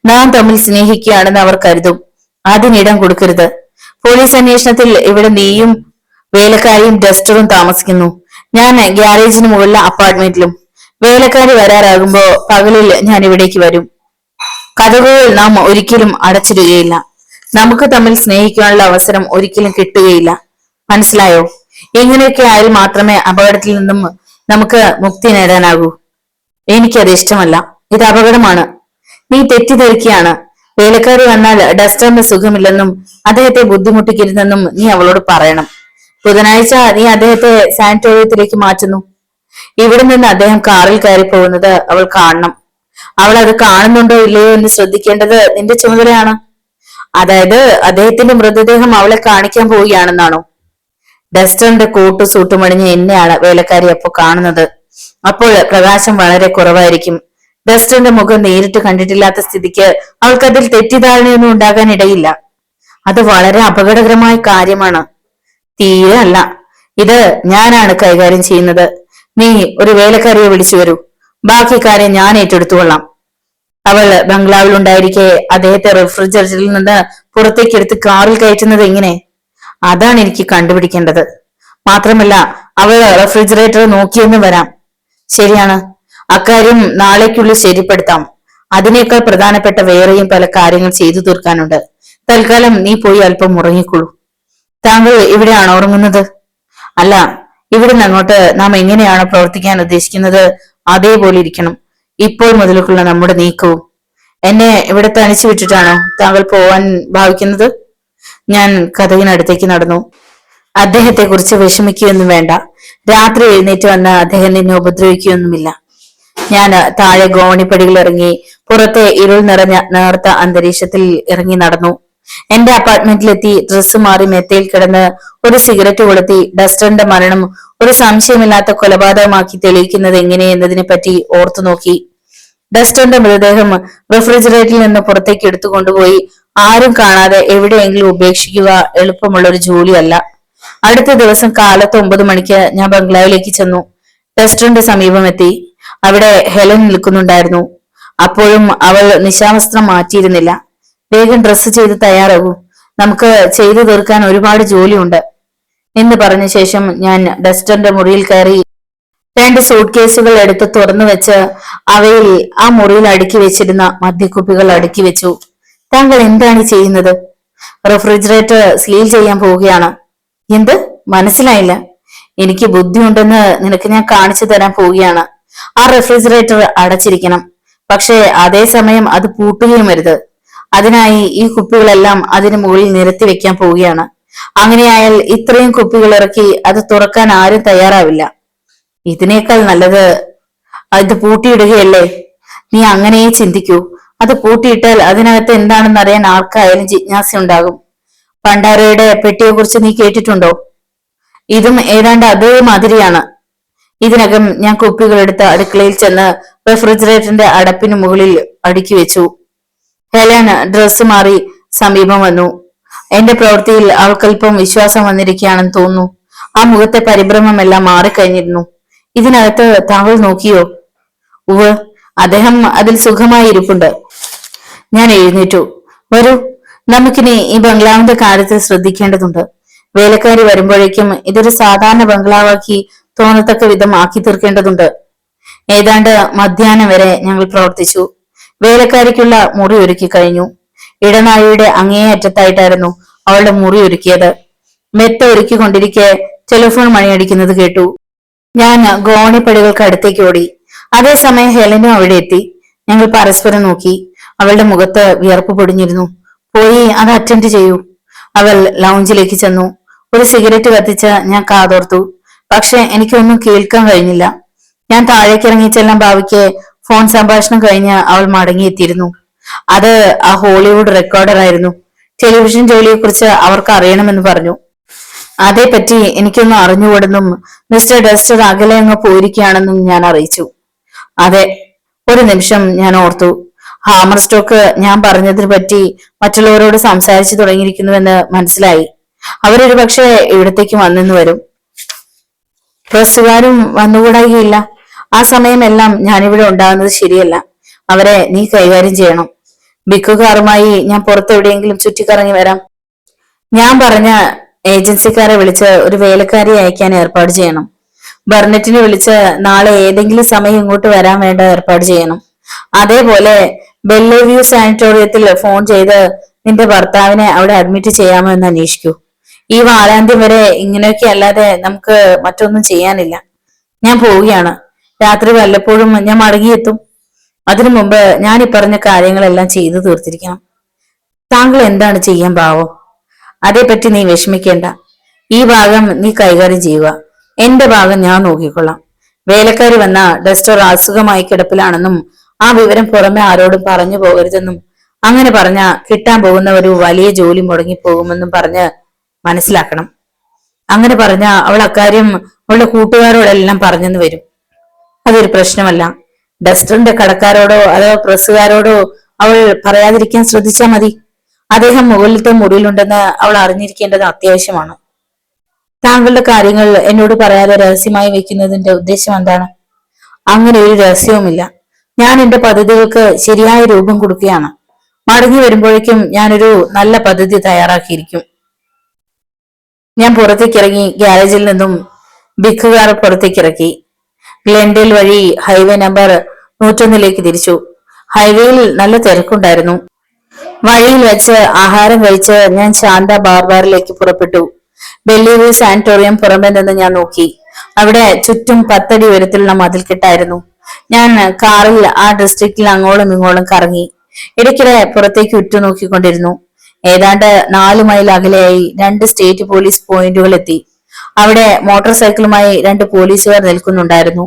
നാം തമ്മിൽ സ്നേഹിക്കുകയാണെന്ന് അവർ കരുതും. അതിനിടം കൊടുക്കരുത്. പോലീസ് അന്വേഷണത്തിൽ ഇവിടെ നീയും വേലക്കാരിയും ഡസ്റ്ററും താമസിക്കുന്നു. ഞാൻ ഗ്യാരേജിന് മുകളിലെ അപ്പാർട്ട്മെന്റിലും. വേലക്കാരി വരാറാകുമ്പോ പകലിൽ ഞാൻ ഇവിടേക്ക് വരും. കഥകൾ നാം ഒരിക്കലും അടച്ചിടുകയില്ല. നമുക്ക് തമ്മിൽ സ്നേഹിക്കാനുള്ള അവസരം ഒരിക്കലും കിട്ടുകയില്ല. മനസ്സിലായോ? ഇങ്ങനെയൊക്കെ ആയാൽ മാത്രമേ അപകടത്തിൽ നിന്നും നമുക്ക് മുക്തി നേടാനാകൂ. എനിക്കത് ഇഷ്ടമല്ല. ഇത് അപകടമാണ്. നീ തെറ്റിദ്ധരിക്കുകയാണ്. വേലക്കാരി വന്നാൽ ഡസ്റ്ററിന് സുഖമില്ലെന്നും അദ്ദേഹത്തെ ബുദ്ധിമുട്ടിക്കരുതെന്നും നീ അവളോട് പറയണം. ബുധനാഴ്ച നീ അദ്ദേഹത്തെ സാനിറ്റോറിയത്തിലേക്ക് മാറ്റുന്നു. ഇവിടെ നിന്ന് അദ്ദേഹം കാറിൽ കയറി പോകുന്നത് അവൾ കാണണം. അവൾ അത് കാണുന്നുണ്ടോ ഇല്ലയോ എന്ന് ശ്രദ്ധിക്കേണ്ടത് നിന്റെ ചുമതലയാണ്. അതായത് അദ്ദേഹത്തിന്റെ മൃതദേഹം അവളെ കാണിക്കാൻ പോവുകയാണെന്നാണോ? ഡസ്റ്ററിന്റെ കോട്ട് സൂട്ടുമണിഞ്ഞ് എന്നെയാണ് വേലക്കാരി അപ്പോ കാണുന്നത്. അപ്പോൾ പ്രകാശം വളരെ കുറവായിരിക്കും. ഡസ്റ്ററിന്റെ മുഖം നേരിട്ട് കണ്ടിട്ടില്ലാത്ത സ്ഥിതിക്ക് അവൾക്കതിൽ തെറ്റിദ്ധാരണയൊന്നും ഉണ്ടാകാൻ ഇടയില്ല. അത് വളരെ അപകടകരമായ കാര്യമാണ്. തീരെ അല്ല. ഇത് ഞാനാണ് കൈകാര്യം ചെയ്യുന്നത്. നീ ഒരു വേലക്കാരിയെ വിളിച്ചു വരൂ. ബാക്കി കാര്യം ഞാൻ ഏറ്റെടുത്തുകൊള്ളാം. അവൾ ബംഗ്ലാവിൽ ഉണ്ടായിരിക്കെ അദ്ദേഹത്തെ റെഫ്രിജറേറ്ററിൽ നിന്ന് പുറത്തേക്ക് എടുത്ത് കാറിൽ കയറ്റുന്നത് എങ്ങനെ? അതാണ് എനിക്ക് കണ്ടുപിടിക്കേണ്ടത്. മാത്രമല്ല അവൾ റെഫ്രിജറേറ്റർ നോക്കിയെന്ന് വരാം. ശരിയാണ്. അക്കാര്യം നാളേക്കുള്ളിൽ ശരിപ്പെടുത്താം. അതിനേക്കാൾ പ്രധാനപ്പെട്ട വേറെയും പല കാര്യങ്ങൾ ചെയ്തു തീർക്കാനുണ്ട്. തൽക്കാലം നീ പോയി അല്പം ഉറങ്ങിക്കൊള്ളൂ. താങ്കൾ ഇവിടെയാണോ ഉറങ്ങുന്നത്? അല്ല, ഇവിടെ നിന്ന് അങ്ങോട്ട് നാം എങ്ങനെയാണോ പ്രവർത്തിക്കാൻ ഉദ്ദേശിക്കുന്നത് അതേപോലെ ഇരിക്കണം ഇപ്പോൾ മുതലേക്കുള്ള നമ്മുടെ നീക്കവും. എന്നെ ഇവിടെ തനിച്ചു വിട്ടിട്ടാണോ താങ്കൾ പോവാൻ ഭാവിക്കുന്നത്? ഞാൻ കതകിനടുത്തേക്ക് നടന്നു. അദ്ദേഹത്തെ കുറിച്ച് വിഷമിക്കുകയൊന്നും വേണ്ട. രാത്രി എഴുന്നേറ്റ് വന്ന് അദ്ദേഹം നിന്നെ ഉപദ്രവിക്കുകയൊന്നുമില്ല. ഞാൻ താഴെ ഗോവണിപ്പടികൾ ഇറങ്ങി പുറത്തെ ഇരുൾ നിറഞ്ഞ നേർത്ത അന്തരീക്ഷത്തിൽ ഇറങ്ങി നടന്നു. എന്റെ അപ്പാർട്ട്മെന്റിലെത്തി ഡ്രസ്സ് മാറി മെത്തയിൽ കിടന്ന് ഒരു സിഗരറ്റ് കൊളുത്തി ഡസ്റ്ററിന്റെ മരണം ഒരു സംശയമില്ലാത്ത കൊലപാതകമാക്കി തെളിയിക്കുന്നത് എങ്ങനെയെന്നതിനെ പറ്റി ഓർത്തു നോക്കി. ഡസ്റ്ററിന്റെ മൃതദേഹം റെഫ്രിജറേറ്ററിൽ നിന്ന് പുറത്തേക്ക് എടുത്തു കൊണ്ടുപോയി ആരും കാണാതെ എവിടെയെങ്കിലും ഉപേക്ഷിക്കുക എളുപ്പമുള്ള ഒരു ജോലിയല്ല. അടുത്ത ദിവസം കാലത്ത് 9 മണിക്ക് ഞാൻ ബംഗ്ലാവിലേക്ക് ചെന്നു. ഡസ്റ്ററിന്റെ സമീപം എത്തി. അവിടെ ഹെലൻ നിൽക്കുന്നുണ്ടായിരുന്നു. അപ്പോഴും അവൾ നിശാവസ്ത്രം മാറ്റിയിരുന്നില്ല. വേഗം ഡ്രസ്സ് ചെയ്ത് തയ്യാറാകൂ, നമുക്ക് ചെയ്തു തീർക്കാൻ ഒരുപാട് ജോലിയുണ്ട് എന്ന് പറഞ്ഞ ശേഷം ഞാൻ ഡസ്റ്ററിന്റെ മുറിയിൽ കയറി 2 സൂട്ട് കേസുകൾ എടുത്ത് തുറന്നു വെച്ച് അവയിൽ ആ മുറിയിൽ അടുക്കി വെച്ചിരുന്ന മദ്യക്കുപ്പികൾ അടുക്കി വെച്ചു. താങ്കൾ എന്താണ് ചെയ്യുന്നത്? റെഫ്രിജറേറ്റർ സീൽ ചെയ്യാൻ പോവുകയാണ്. എന്ത്? മനസ്സിലായില്ല. എനിക്ക് ബുദ്ധിയുണ്ടെന്ന് നിനക്ക് ഞാൻ കാണിച്ചു തരാൻ പോവുകയാണ്. ആ റെഫ്രിജറേറ്റർ അടച്ചിരിക്കണം, പക്ഷേ അതേസമയം അത് പൂട്ടുകയും അരുത്. അതിനായി ഈ കുപ്പികളെല്ലാം അതിന് മുകളിൽ നിരത്തി വെക്കാൻ പോവുകയാണ്. അങ്ങനെയായാൽ ഇത്രയും കുപ്പികൾ ഇറക്കി അത് തുറക്കാൻ ആരും തയ്യാറാവില്ല. ഇതിനേക്കാൾ നല്ലത് അത് പൂട്ടിയിടുകയല്ലേ? നീ അങ്ങനെയേ ചിന്തിക്കൂ. അത് പൂട്ടിയിട്ടാൽ അതിനകത്ത് എന്താണെന്ന് അറിയാൻ ആർക്കായാലും ജിജ്ഞാസ ഉണ്ടാകും. പണ്ടാരയുടെ പെട്ടിയെ കുറിച്ച് നീ കേട്ടിട്ടുണ്ടോ? ഇതും ഏതാണ്ട് അതേ മാതിരിയാണ്. ഇതിനകം ഞാൻ കുപ്പികൾ എടുത്ത് അടുക്കളയിൽ ചെന്ന് റെഫ്രിജറേറ്ററിന്റെ അടപ്പിന് മുകളിൽ അടുക്കി വെച്ചു. ഹെലൻ ഡ്രസ്സ് മാറി സമീപം വന്നു. എന്റെ പ്രവൃത്തിയിൽ അവൾക്കല്പം വിശ്വാസം വന്നിരിക്കുകയാണെന്ന് തോന്നുന്നു. ആ മുഖത്തെ പരിഭ്രമമെല്ലാം മാറിക്കഴിഞ്ഞിരുന്നു. ഇതിനകത്ത് താങ്കൾ നോക്കിയോ? ഉവ്, അദ്ദേഹം അതിൽ സുഖമായി ഇരിപ്പുണ്ട്. ഞാൻ എഴുന്നേറ്റു. വരൂ, നമുക്കിനി ഈ ബംഗ്ലാവിന്റെ കാര്യത്തിൽ ശ്രദ്ധിക്കേണ്ടതുണ്ട്. വേലക്കാരി വരുമ്പോഴേക്കും ഇതൊരു സാധാരണ ബംഗ്ലാവാക്കി തോന്നത്തക്ക വിധം ആക്കി തീർക്കേണ്ടതുണ്ട്. ഏതാണ്ട് മധ്യാഹ്നം വരെ ഞങ്ങൾ പ്രവർത്തിച്ചു. വേലക്കാരിക്കുള്ള മുറി ഒരുക്കി കഴിഞ്ഞു. ഇടനാഴിയുടെ അങ്ങേ അറ്റത്തായിട്ടായിരുന്നു അവളുടെ മുറി ഒരുക്കിയത്. മെത്ത ഒരുക്കിക്കൊണ്ടിരിക്കെ ടെലിഫോൺ മണിയടിക്കുന്നത് കേട്ടു. ഞാൻ ഗോവണിപ്പടികൾക്ക് അടുത്തേക്ക് ഓടി. അതേസമയം ഹെലനും അവിടെ എത്തി. ഞങ്ങൾ പരസ്പരം നോക്കി. അവളുടെ മുഖത്ത് വിയർപ്പ് പൊടിഞ്ഞിരുന്നു. പോയി അത് അറ്റൻഡ് ചെയ്യൂ. അവൾ ലൗഞ്ചിലേക്ക് ചെന്നു. ഒരു സിഗരറ്റ് കത്തിച്ച് ഞാൻ കാതോർത്തു. പക്ഷെ എനിക്കൊന്നും കേൾക്കാൻ കഴിഞ്ഞില്ല. ഞാൻ താഴേക്കിറങ്ങി ചെല്ലാൻ ഭാവിക്ക് ഫോൺ സംഭാഷണം കഴിഞ്ഞ് അവൾ മടങ്ങിയെത്തിയിരുന്നു. അത് ആ ഹോളിവുഡ് റെക്കോർഡർ ആയിരുന്നു. ടെലിവിഷൻ ജോലിയെക്കുറിച്ച് അവർക്ക് അറിയണമെന്ന് പറഞ്ഞു. അതേപ്പറ്റി എനിക്കൊന്നും അറിഞ്ഞുകൂടെന്നും മിസ്റ്റർ ഡസ്റ്റർ അകലെ അങ്ങ് പോയിരിക്കുകയാണെന്നും ഞാൻ അറിയിച്ചു. അതെ, ഒരു നിമിഷം ഞാൻ ഓർത്തു. ഹാമർ സ്റ്റോക്ക് ഞാൻ പറഞ്ഞതിനെ പറ്റി മറ്റുള്ളവരോട് സംസാരിച്ചു തുടങ്ങിയിരിക്കുന്നുവെന്ന് മനസ്സിലായി. അവരൊരു പക്ഷേ ഇവിടത്തേക്ക് വന്നെന്ന് വരും. പ്രസ്സുകാരും വന്നുകൂടായികയില്ല. ആ സമയമെല്ലാം ഞാനിവിടെ ഉണ്ടാകുന്നത് ശരിയല്ല. അവരെ നീ കൈകാര്യം ചെയ്യണം. ബിക്കുകാറുമായി ഞാൻ പുറത്തെവിടെയെങ്കിലും ചുറ്റിക്കറങ്ങി വരാം. ഞാൻ പറഞ്ഞ ഏജൻസിക്കാരെ വിളിച്ച് ഒരു വേലക്കാരി അയക്കാൻ ഏർപ്പാട് ചെയ്യണം. ബർണറ്റിനെ വിളിച്ച് നാളെ ഏതെങ്കിലും സമയം ഇങ്ങോട്ട് വരാൻ വേണ്ട ഏർപ്പാട് ചെയ്യണം. അതേപോലെ ബെല്ലേവ്യൂ സാനിറ്റോറിയത്തിൽ ഫോൺ ചെയ്ത് നിന്റെ ഭർത്താവിനെ അവിടെ അഡ്മിറ്റ് ചെയ്യാമോ എന്ന് അന്വേഷിക്കൂ. ഈ വാരാന്ത്യം വരെ ഇങ്ങനെയൊക്കെ അല്ലാതെ നമുക്ക് മറ്റൊന്നും ചെയ്യാനില്ല. ഞാൻ പോവുകയാണ്. രാത്രി വല്ലപ്പോഴും ഞാൻ മടങ്ങിയെത്തും. അതിനു മുമ്പ് ഞാൻ ഈ പറഞ്ഞ കാര്യങ്ങളെല്ലാം ചെയ്തു തീർത്തിരിക്കണം. താങ്കൾ എന്താണ് ചെയ്യാൻ പാവം? അതേപ്പറ്റി നീ വിഷമിക്കേണ്ട. ഈ ഭാഗം നീ കൈകാര്യം ചെയ്യുക. എന്റെ ഭാഗം ഞാൻ നോക്കിക്കൊള്ളാം. വേലക്കാരി വന്ന ഡസ്റ്റർ അസുഖമായി കിടപ്പിലാണെന്നും ആ വിവരം പുറമെ ആരോടും പറഞ്ഞു പോകരുതെന്നും അങ്ങനെ പറഞ്ഞ കിട്ടാൻ പോകുന്ന ഒരു വലിയ ജോലി മുടങ്ങിപ്പോകുമെന്നും പറഞ്ഞ് മനസ്സിലാക്കണം. അങ്ങനെ പറഞ്ഞ അവൾ അക്കാര്യം അവളുടെ കൂട്ടുകാരോടെല്ലാം പറഞ്ഞെന്ന് വരും. അതൊരു പ്രശ്നമല്ല. ഡസ്റ്ററിന്റെ കടക്കാരോടോ അതോ പ്രസ്സുകാരോടോ അവൾ പറയാതിരിക്കാൻ ശ്രദ്ധിച്ചാൽ മതി. അദ്ദേഹം മുകളിലത്തെ മുറിയിലുണ്ടെന്ന് അവൾ അറിഞ്ഞിരിക്കേണ്ടത് അത്യാവശ്യമാണ്. താങ്കളുടെ കാര്യങ്ങൾ എന്നോട് പറയാതെ രഹസ്യമായി വെക്കുന്നതിന്റെ ഉദ്ദേശം എന്താണ്? അങ്ങനെ ഒരു രഹസ്യവുമില്ല. ഞാൻ എന്റെ പദ്ധതികൾക്ക് ശരിയായ രൂപം കൊടുക്കുകയാണ്. മടങ്ങി വരുമ്പോഴേക്കും ഞാനൊരു നല്ല പദ്ധതി തയ്യാറാക്കിയിരിക്കും. ഞാൻ പുറത്തേക്കിറങ്ങി ഗ്യാരേജിൽ നിന്നും ബിഗ് കാർ പുറത്തേക്കിറക്കി. ഗ്ലെൻഡേൽ വഴി ഹൈവേ നമ്പർ 101 തിരിച്ചു. ഹൈവേയിൽ നല്ല തിരക്കുണ്ടായിരുന്നു. വഴിയിൽ വെച്ച് ആഹാരം കഴിച്ച് ഞാൻ ശാന്ത ബാർബാറിലേക്ക് പുറപ്പെട്ടു. ബെല്ലിവ്യൂ സാനിറ്റോറിയം പുറമെ നിന്ന് ഞാൻ നോക്കി. അവിടെ ചുറ്റും 10 അടി ഉയരത്തിലുള്ള മതിൽക്കെട്ടായിരുന്നു. ഞാൻ കാറിൽ ആ ഡിസ്ട്രിക്റ്റിൽ അങ്ങോളം ഇങ്ങോളം കറങ്ങി. ഇടയ്ക്കിടെ പുറത്തേക്ക് ഉറ്റുനോക്കിക്കൊണ്ടിരുന്നു. ഏതാണ്ട് 4 മൈൽ അകലെയായി 2 സ്റ്റേറ്റ് പോലീസ് പോയിന്റുകൾ എത്തി. അവിടെ മോട്ടോർ സൈക്കിളുമായി 2 പോലീസുകാർ നിൽക്കുന്നുണ്ടായിരുന്നു.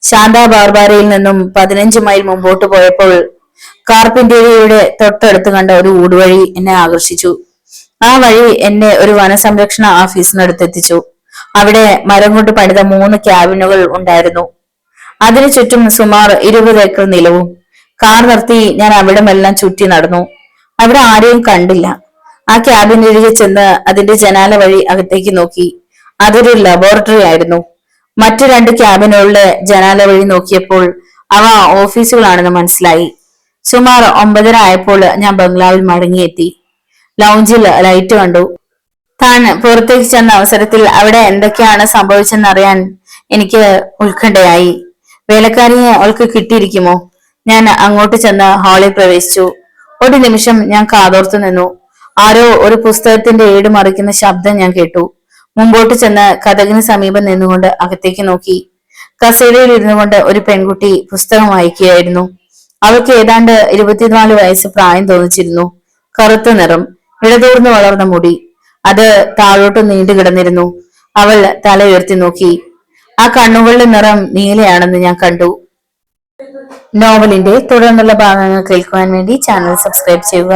ശാന്ത ബാർബാരയിൽ നിന്നും 15 മൈൽ മുമ്പോട്ട് പോയപ്പോൾ കാർപെന്റേരിയയുടെ തൊട്ടടുത്ത് കണ്ട ഒരു ഊടുവഴി എന്നെ ആകർഷിച്ചു. ആ വഴി എന്നെ ഒരു വനസംരക്ഷണ ഓഫീസിനടുത്തെത്തിച്ചു. അവിടെ മരം കൊണ്ട് പണിത 3 ക്യാബിനുകൾ ഉണ്ടായിരുന്നു. അതിനു ചുറ്റും സുമാർ 20 ഏക്കർ നിലവും. കാർ നിർത്തി ഞാൻ അവിടമെല്ലാം ചുറ്റി നടന്നു. അവിടെ ആരെയും കണ്ടില്ല. ആ ക്യാബിനരികെ ചെന്ന് അതിന്റെ ജനാല വഴി അകത്തേക്ക് നോക്കി. അതൊരു ലബോറട്ടറി ആയിരുന്നു. മറ്റു 2 ക്യാബിനുകളുടെ ജനാല വഴി നോക്കിയപ്പോൾ അവ ഓഫീസുകളാണെന്ന് മനസ്സിലായി. സുമാർ 9:30 ആയപ്പോൾ ഞാൻ ബംഗ്ലാവിൽ മടങ്ങിയെത്തി. ലൗഞ്ചിൽ ലൈറ്റ് കണ്ടു. താൻ പുറത്തേക്ക് ചെന്ന അവസരത്തിൽ അവിടെ എന്തൊക്കെയാണ് സംഭവിച്ചെന്നറിയാൻ എനിക്ക് ഉത്കണ്ഠയായി. വേലക്കാരിയെ അവൾക്ക് കിട്ടിയിരിക്കുമോ? ഞാൻ അങ്ങോട്ട് ചെന്ന് ഹാളിൽ പ്രവേശിച്ചു. ഒരു നിമിഷം ഞാൻ കാതോർത്തു നിന്നു. ആരോ ഒരു പുസ്തകത്തിന്റെ ഏട് മറിക്കുന്ന ശബ്ദം ഞാൻ കേട്ടു. മുമ്പോട്ട് ചെന്ന് കതകിന് സമീപം നിന്നുകൊണ്ട് അകത്തേക്ക് നോക്കി. കസേരയിൽ ഇരുന്നു കൊണ്ട് ഒരു പെൺകുട്ടി പുസ്തകം വായിക്കുകയായിരുന്നു. അവൾക്ക് ഏതാണ്ട് 24 വയസ്സ് പ്രായം തോന്നിച്ചിരുന്നു. കറുത്ത നിറം, ഇടതൂർന്ന് വളർന്ന മുടി, അത് താഴോട്ട് നീണ്ടു കിടന്നിരുന്നു. അവൾ തല ഉയർത്തി നോക്കി. ആ കണ്ണുകളുടെ നിറം നീലയാണെന്ന് ഞാൻ കണ്ടു. നോവലിന്റെ തുടർന്നുള്ള ഭാഗങ്ങൾ കേൾക്കുവാൻ വേണ്ടി ചാനൽ സബ്സ്ക്രൈബ് ചെയ്യുക.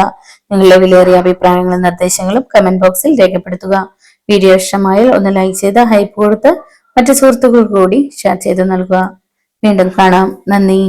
നിങ്ങളുടെ വിലയേറിയ അഭിപ്രായങ്ങളും നിർദ്ദേശങ്ങളും കമന്റ് ബോക്സിൽ രേഖപ്പെടുത്തുക. വീഡിയോ ഇഷ്ടമായാൽ ഒന്ന് ലൈക്ക് ചെയ്ത് ഹൈപ്പ് കൊടുത്ത് മറ്റു സുഹൃത്തുക്കൾക്ക് കൂടി ഷെയർ ചെയ്ത് നൽകുക. വീണ്ടും കാണാം. നന്ദി.